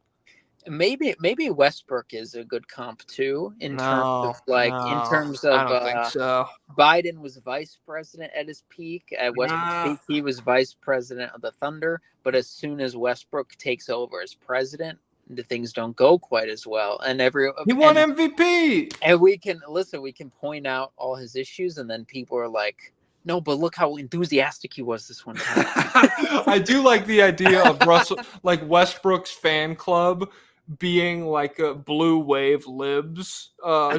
Maybe Westbrook is a good comp too in terms of
I don't think so.
Biden was vice president at his peak. At Westbrook's peak, he was vice president of the Thunder. But as soon as Westbrook takes over as president, the things don't go quite as well. And
he won MVP.
And we can point out all his issues, and then people are like, no, but look how enthusiastic he was this one time.
I do like the idea of Westbrook's fan club being like a blue wave libs,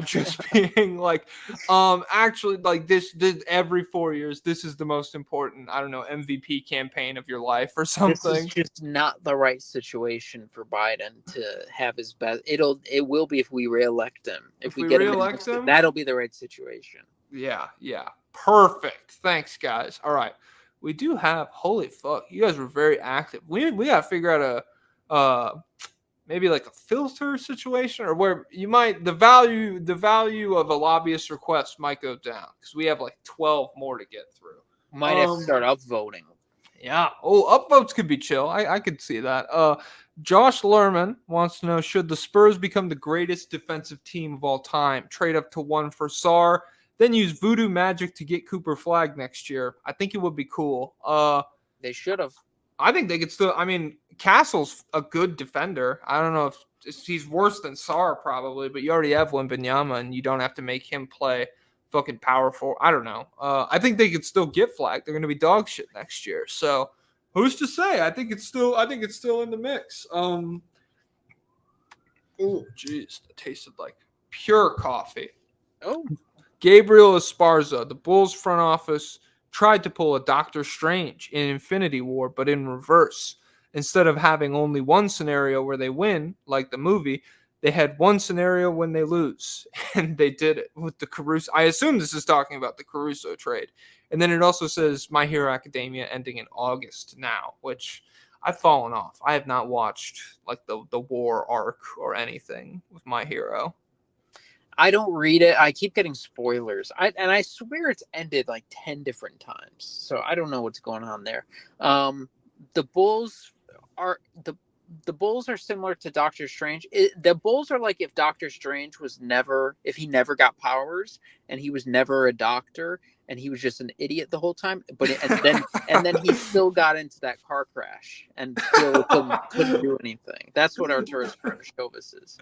just being like, actually, like this every 4 years, this is the most important, I don't know, MVP campaign of your life or something.
This is just not the right situation for Biden to have his best. It will be if we reelect him. If we get him, that'll be the right situation.
Yeah. Perfect. Thanks, guys. All right. We do have, holy fuck, you guys were very active. We got to figure out a maybe like a filter situation, or where you might the value of a lobbyist request might go down because we have like 12 more to get through.
Might have to start upvoting.
Yeah. Oh, upvotes could be chill. I could see that. Josh Lerman wants to know, should the Spurs become the greatest defensive team of all time? Trade up to 1 for Sarr, then use voodoo magic to get Cooper Flagg next year. I think it would be cool.
They should have.
I think they could still. I mean, Castle's a good defender. I don't know if he's worse than Sarr probably, but you already have Wembanyama, and you don't have to make him play fucking powerful. I don't know. I think they could still get Flagg. They're going to be dog shit next year. So who's to say? I think it's still in the mix. Oh, jeez, that tasted like pure coffee.
Oh.
Gabriel Esparza, the Bulls front office tried to pull a Doctor Strange in Infinity War, but in reverse. Instead of having only one scenario where they win, like the movie, they had one scenario when they lose. And they did it with the Caruso. I assume this is talking about the Caruso trade. And then it also says My Hero Academia ending in August now, which I've fallen off. I have not watched like the war arc or anything with My Hero.
I don't read it. I keep getting spoilers. I swear it's ended like 10 different times. So I don't know what's going on there. The Bulls are the Bulls are similar to Doctor Strange. The Bulls are like if Doctor Strange if he never got powers and he was never a doctor and he was just an idiot the whole time. And then he still got into that car crash and still couldn't do anything. That's what Arturas Karnisovas is.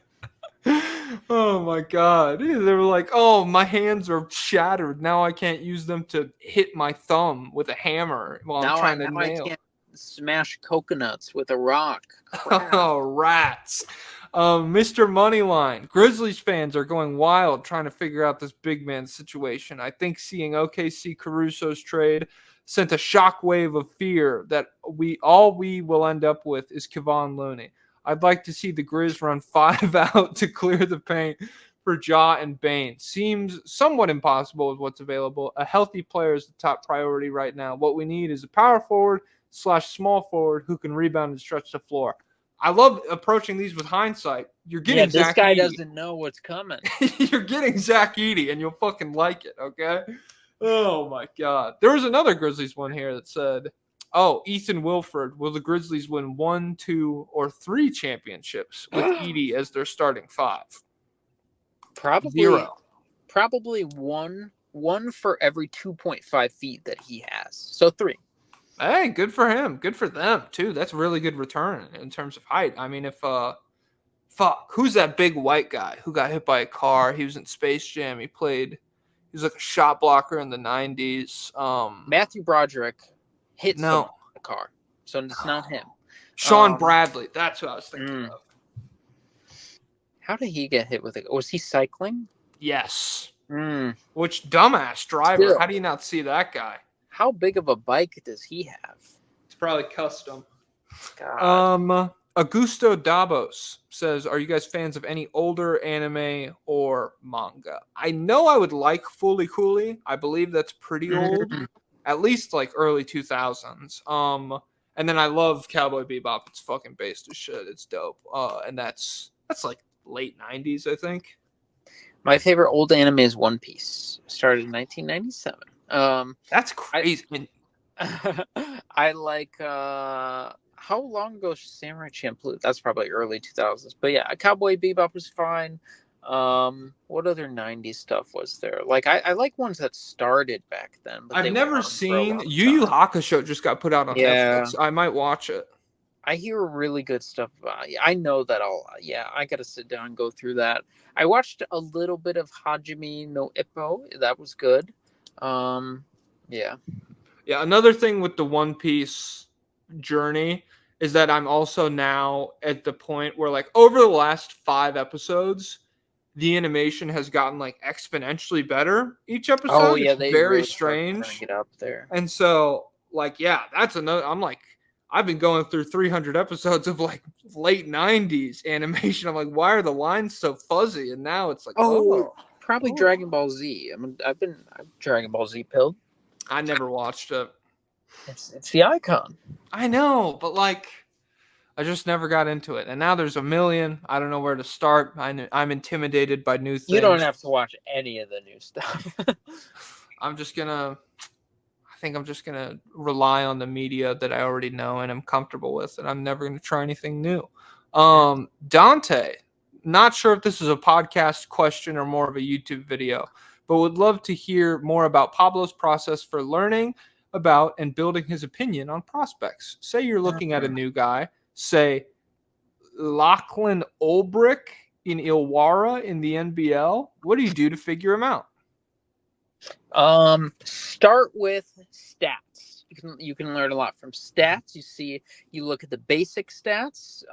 Oh my god. They were like, oh, my hands are shattered. Now I can't use them to hit my thumb with a hammer while I'm trying to nail.
I can't smash coconuts with a rock. Crap.
Oh, rats. Mr. Moneyline. Grizzlies fans are going wild trying to figure out this big man situation. I think seeing OKC Caruso's trade sent a shockwave of fear that we will end up with is Kevon Looney. I'd like to see the Grizz run 5 out to clear the paint for Ja and Bane. Seems somewhat impossible with what's available. A healthy player is the top priority right now. What we need is a power forward / small forward who can rebound and stretch the floor. I love approaching these with hindsight. You're getting
this
Zach
guy
Edey.
doesn't know what's coming.
You're getting Zach Edey, and you'll fucking like it, okay? Oh, my God. There was another Grizzlies one here that said, oh, Ethan Wilford, will the Grizzlies win 1, 2, or 3 championships with Edey as their starting 5?
Probably
0.
Probably one for every 2.5 feet that he has. So 3.
Hey, good for him. Good for them, too. That's a really good return in terms of height. I mean, who's that big white guy who got hit by a car? He was in Space Jam. He was like a shot blocker in the 90s.
Matthew Broderick hit
no
the car. So it's not him.
Sean Bradley. That's who I was thinking of.
How did he get hit with it? Was he cycling?
Yes. Which dumbass driver.
Still.
How do you not see that guy?
How big of a bike does he have?
It's probably custom.
God.
Augusto Dabos says, are you guys fans of any older anime or manga? I know I would like Fooly Cooly. I believe that's pretty old. At least like early 2000s. And then I love Cowboy Bebop. It's fucking based as shit. It's dope. And that's like late 90s, I think.
My favorite old anime is One Piece. Started in 1997.
That's crazy.
I like how long ago Samurai Champloo? That's probably early 2000s. But yeah, Cowboy Bebop was fine. What other 90s stuff was there? Like I like ones that started back then. But
I've never seen Yu Yu Hakusho. Just got put out on Netflix. I might watch it.
I hear really good stuff about it. I know that I gotta sit down and go through that. I watched a little bit of Hajime no Ippo. That was good. Yeah. Another
thing with the One Piece journey is that I'm also now at the point where, like, over the last 5 episodes, the animation has gotten like exponentially better each episode.
Oh yeah,
it's
they
very
really
strange.
Get up there.
And so, like, yeah, that's another. I'm like, I've been going through 300 episodes of like late 90s animation. I'm like, why are the lines so fuzzy? And now it's like,
probably Dragon Ball Z. I've Dragon Ball Z pilled.
I never watched it.
It's the icon.
I know, but like, I just never got into it. And now there's a million. I don't know where to start. I'm intimidated by new things.
You don't have to watch any of the new stuff.
I think I'm just gonna rely on the media that I already know and I'm comfortable with, and I'm never gonna try anything new. Dante, not sure if this is a podcast question or more of a YouTube video, but would love to hear more about Pablo's process for learning about and building his opinion on prospects. Say you're looking at a new guy, say Lachlan Ulbrich in Illawarra in the NBL. What do you do to figure him out?
Start with stats. You can learn a lot from stats. You look at the basic stats.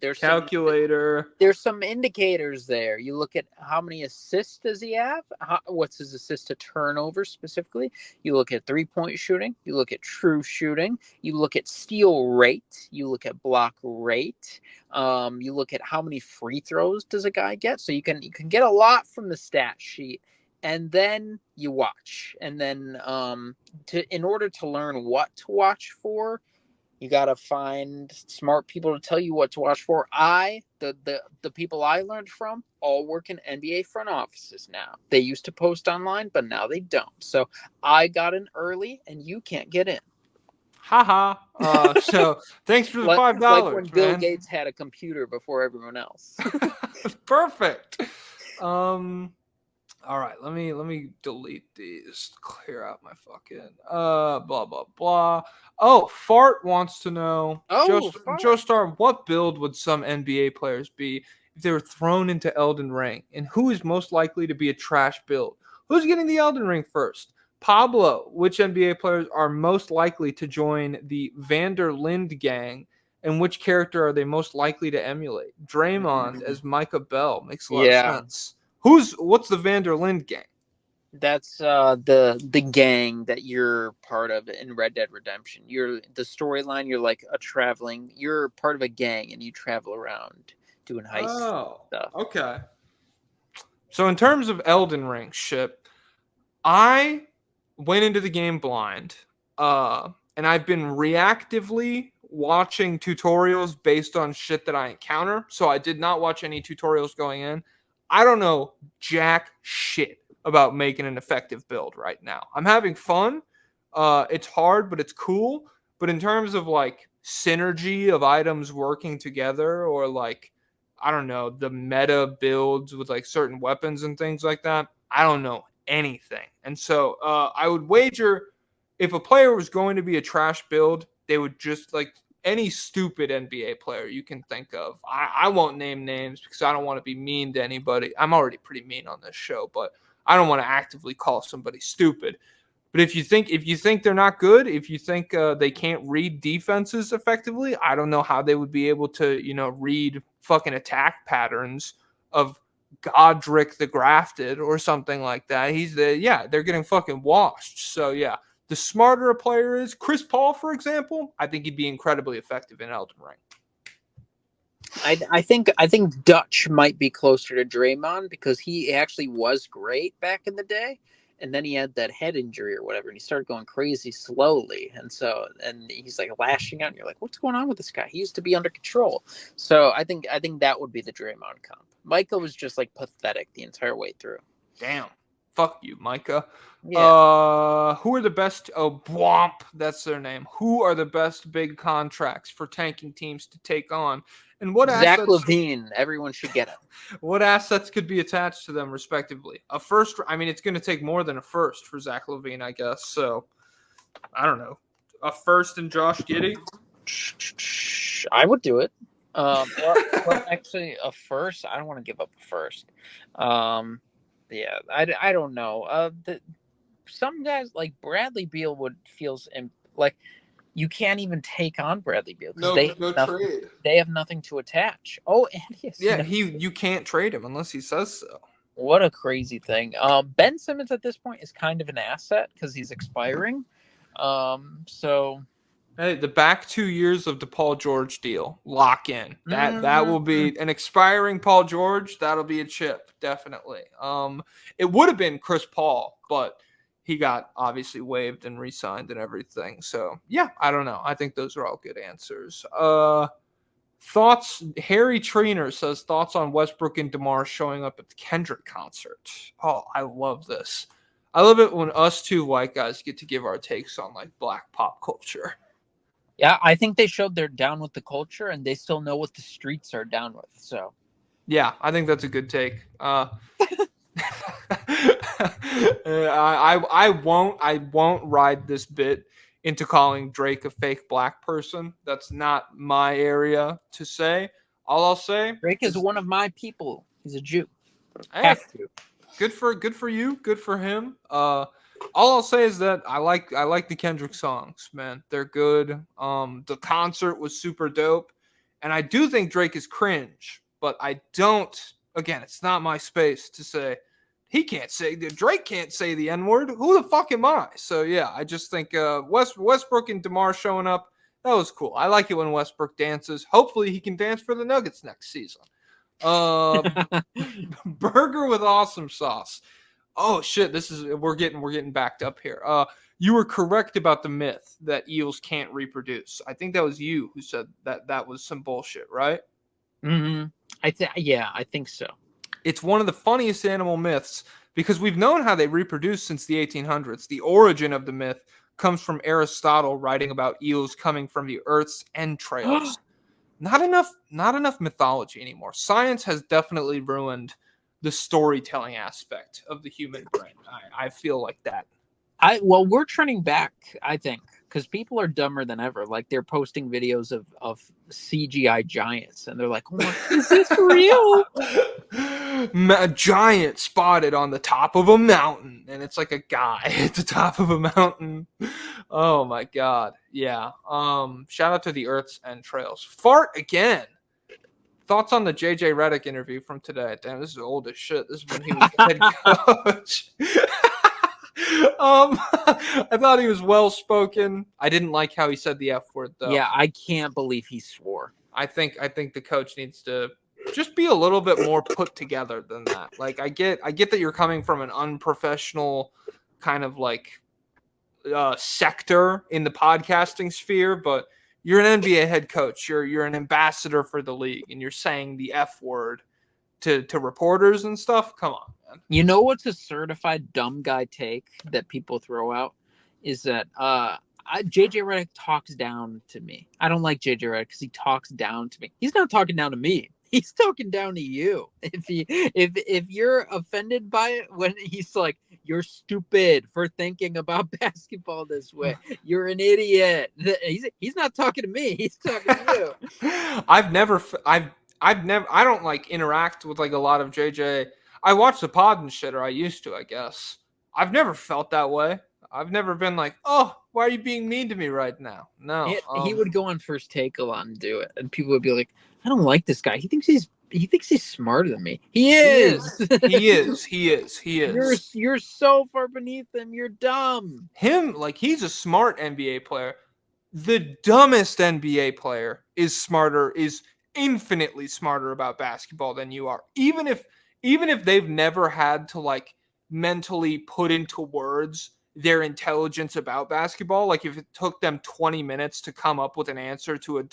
There's
calculator.
There's some indicators there. You look at how many assists does he have? What's his assist to turnover specifically? You look at 3-point shooting. You look at true shooting. You look at steal rate. You look at block rate. You look at how many free throws does a guy get. So you can get a lot from the stat sheet. And then you watch. And then in order to learn what to watch for, you got to find smart people to tell you what to watch for. The people I learned from all work in NBA front offices now. They used to post online, but now they don't. So I got in early, and you can't get in.
Haha. So thanks for the $5,
Like when Bill
man.
Gates had a computer before everyone else.
Perfect. All right, let me delete these. Clear out my fucking blah blah blah. Oh, Fart wants to know,
Oh, Fart.
Joestar, what build would some NBA players be if they were thrown into Elden Ring, and who is most likely to be a trash build? Who's getting the Elden Ring first? Pablo, which NBA players are most likely to join the Vanderlind gang, and which character are they most likely to emulate? Draymond as Micah Bell makes a lot of
Yeah.
sense. What's the Vanderlind gang?
That's the gang that you're part of in Red Dead Redemption. You're the storyline. You're like You're part of a gang, and you travel around doing heist stuff.
Okay. So in terms of Elden Ring shit, I went into the game blind, and I've been reactively watching tutorials based on shit that I encounter. So I did not watch any tutorials going in. I don't know jack shit about making an effective build right now. I'm having fun. It's hard, but it's cool. But in terms of like synergy of items working together, or like, I don't know, the meta builds with like certain weapons and things like that, I don't know anything. And so I would wager if a player was going to be a trash build, they would just like any stupid NBA player you can think of. I won't name names because I don't want to be mean to anybody. I'm already pretty mean on this show, but I don't want to actively call somebody stupid. But if you think they're not good, if you think they can't read defenses effectively, I don't know how they would be able to, read fucking attack patterns of Godric the Grafted or something like that. They're getting fucking washed. So yeah, the smarter a player is, Chris Paul, for example, I think he'd be incredibly effective in Elden Ring.
I think Dutch might be closer to Draymond because he actually was great back in the day, and then he had that head injury or whatever, and he started going crazy slowly, and he's like lashing out, and you're like, what's going on with this guy? He used to be under control. So I think that would be the Draymond comp. Micah was just like pathetic the entire way through.
Damn. Fuck you, Micah.
Yeah.
Who are the best? Oh, Bwomp, that's their name. Who are the best big contracts for tanking teams to take on? And what
Zach
assets?
LaVine, everyone should get him.
What assets could be attached to them, respectively? A first. I mean, it's going to take more than a first for Zach LaVine, I guess. So, I don't know. A first and Josh Giddey.
I would do it. Well, actually, a first. I don't want to give up a first. Yeah, I don't know. Some guys like Bradley Beal feels like you can't even take on Bradley Beal because
No trade.
They have nothing to attach. Oh, and
you can't trade him unless he says so.
What a crazy thing. Ben Simmons at this point is kind of an asset because he's expiring. So.
Hey, the back 2 years of the Paul George deal, lock in. That will be an expiring Paul George. That'll be a chip, definitely. It would have been Chris Paul, but he got obviously waived and re-signed and everything. So yeah, I don't know. I think those are all good answers. Thoughts? Harry Trainer says thoughts on Westbrook and DeMar showing up at the Kendrick concert. Oh, I love this. I love it when us two white guys get to give our takes on like black pop culture.
Yeah, I think they showed they're down with the culture, and they still know what the streets are down with. So,
yeah, I think that's a good take. I won't ride this bit into calling Drake a fake black person. That's not my area to say. All I'll say,
Drake is one of my people. He's a Jew.
Hey,
have to.
Good for you. Good for him. All I'll say is that I like the Kendrick songs, man. They're good. The concert was super dope, and I do think Drake is cringe, but I don't. Again, it's not my space to say. Drake can't say the N-word. Who the fuck am I? So yeah, I just think Westbrook and DeMar showing up, that was cool. I like it when Westbrook dances. Hopefully he can dance for the Nuggets next season. Burger with awesome sauce. Oh shit, we're getting backed up here. You were correct about the myth that eels can't reproduce. I think that was you who said that was some bullshit, right?
Mm-hmm. I think so.
It's one of the funniest animal myths because we've known how they reproduce since the 1800s. The origin of the myth comes from Aristotle writing about eels coming from the Earth's entrails. Not enough mythology anymore. Science has definitely ruined the storytelling aspect of the human brain. I feel like that.
We're trending back, I think, because people are dumber than ever. Like, they're posting videos of CGI giants, and they're like, "Oh my, is this real?"
A giant spotted on the top of a mountain, and it's like a guy at the top of a mountain. Oh my god, yeah. Shout out to the Earth's entrails. Fart again. Thoughts on the JJ Redick interview from today? Damn, this is old as shit. This is when he was the head coach. I thought he was well spoken. I didn't like how he said the F word though.
Yeah, I can't believe he swore.
I think the coach needs to just be a little bit more put together than that. Like, I get that you're coming from an unprofessional kind of like sector in the podcasting sphere, but you're an NBA head coach. You're an ambassador for the league, and you're saying the F word to reporters and stuff. Come on, man.
You know what's a certified dumb guy take that people throw out is that JJ Redick talks down to me. I don't like JJ Redick because he talks down to me. He's not talking down to me. He's talking down to you. If you're offended by it, when he's like, "You're stupid for thinking about basketball this way. You're an idiot." He's not talking to me. He's talking to you.
I don't like interact with like a lot of JJ. I watch the pod and shit, or I used to, I guess. I've never felt that way. I've never been like, "Oh, why are you being mean to me right now?" No.
He would go on First Take a lot and do it, and people would be like, "I don't like this guy. He thinks he's smarter than me. He is.
He is.
You're so far beneath him. You're dumb."
Him, like, he's a smart NBA player. The dumbest NBA player is infinitely smarter about basketball than you are. Even if they've never had to like mentally put into words their intelligence about basketball, like if it took them 20 minutes to come up with an answer to a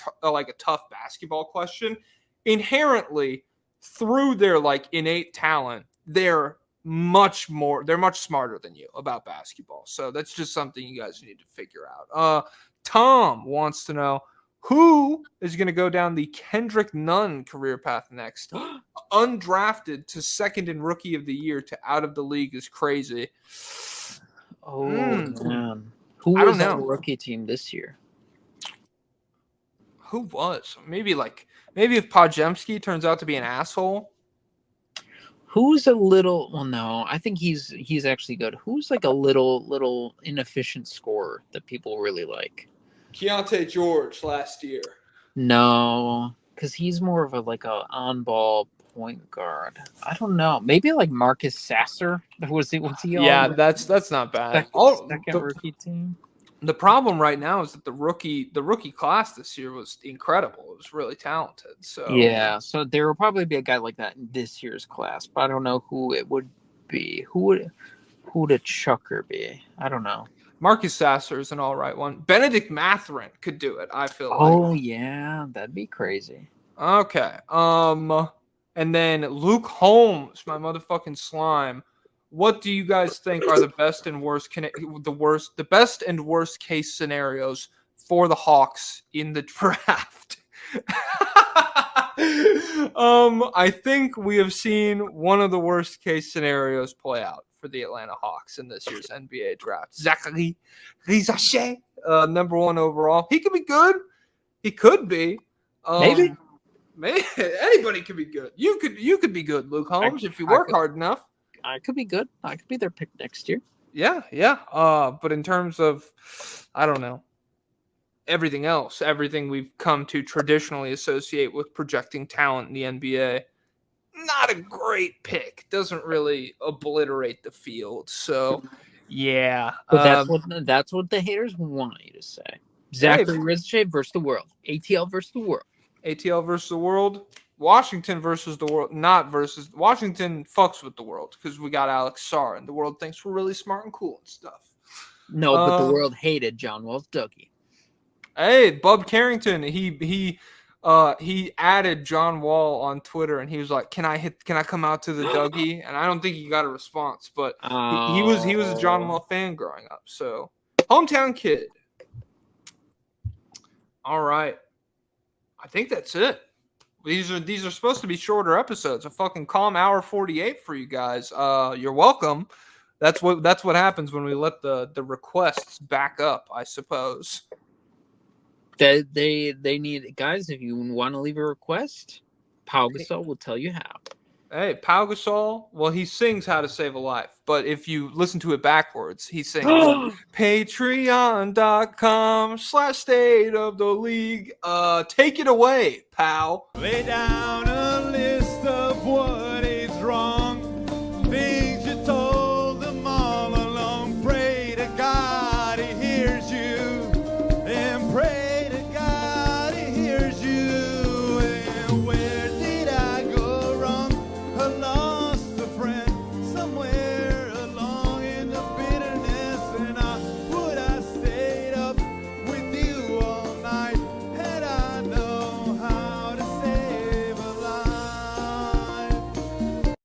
tough basketball question, inherently through their like innate talent, they're much smarter than you about basketball. So that's just something you guys need to figure out. Tom wants to know, who is going to go down the Kendrick Nunn career path next? Undrafted to second in rookie of the year to out of the league is crazy.
Oh, man. Who was on the rookie team this year?
Who was? Maybe if Podziemski turns out to be an asshole.
Who's a little? Well, no, I think he's actually good. Who's like a little inefficient scorer that people really like?
Keontae George last year.
No, because he's more of a on-ball point guard. I don't know. Maybe like Marcus Sasser. Was he?
Yeah, that's not bad.
Second rookie team.
The problem right now is that the rookie class this year was incredible. It was really talented. So
yeah, so there will probably be a guy like that in this year's class, but I don't know who it would be. Who would a chucker be? I don't know.
Marcus Sasser is an all right one. Benedict Mathurin could do it, I feel like.
Oh yeah, that'd be crazy.
Okay. And then Luke Holmes, my motherfucking slime. What do you guys think are the best and worst case scenarios for the Hawks in the draft? I think we have seen one of the worst case scenarios play out for the Atlanta Hawks in this year's NBA draft. Zachary Rizache, number 1 overall. He could be good. He could be.
Maybe
anybody could be good. You could be good, Luke Holmes, if you work hard enough.
I could be good. I could be their pick next year.
Yeah. But in terms of, I don't know, everything we've come to traditionally associate with projecting talent in the NBA, not a great pick. Doesn't really obliterate the field. So, yeah.
But that's what the haters want you to say. Zachary Rizache versus the world. ATL versus the world.
ATL versus the world. Washington versus the world. Not versus. Washington fucks with the world because we got Alex Sarr, and the world thinks we're really smart and cool and stuff.
No, but the world hated John Wall's Dougie.
Hey, Bub Carrington, he added John Wall on Twitter, and he was like, "Can I come out to the Dougie?" And I don't think he got a response, but he was a John Wall fan growing up. So Hometown Kid. All right. I think that's it. These are supposed to be shorter episodes. A fucking calm hour 48 for you guys. You're welcome. That's what happens when we let the requests back up, I suppose.
They need guys. If you want to leave a request, Pau Gasol will tell you how. Hey,
Pau Gasol, well, he sings How to Save a Life, but if you listen to it backwards, he sings patreon.com/state of the league. Take it away, Pau.
Lay down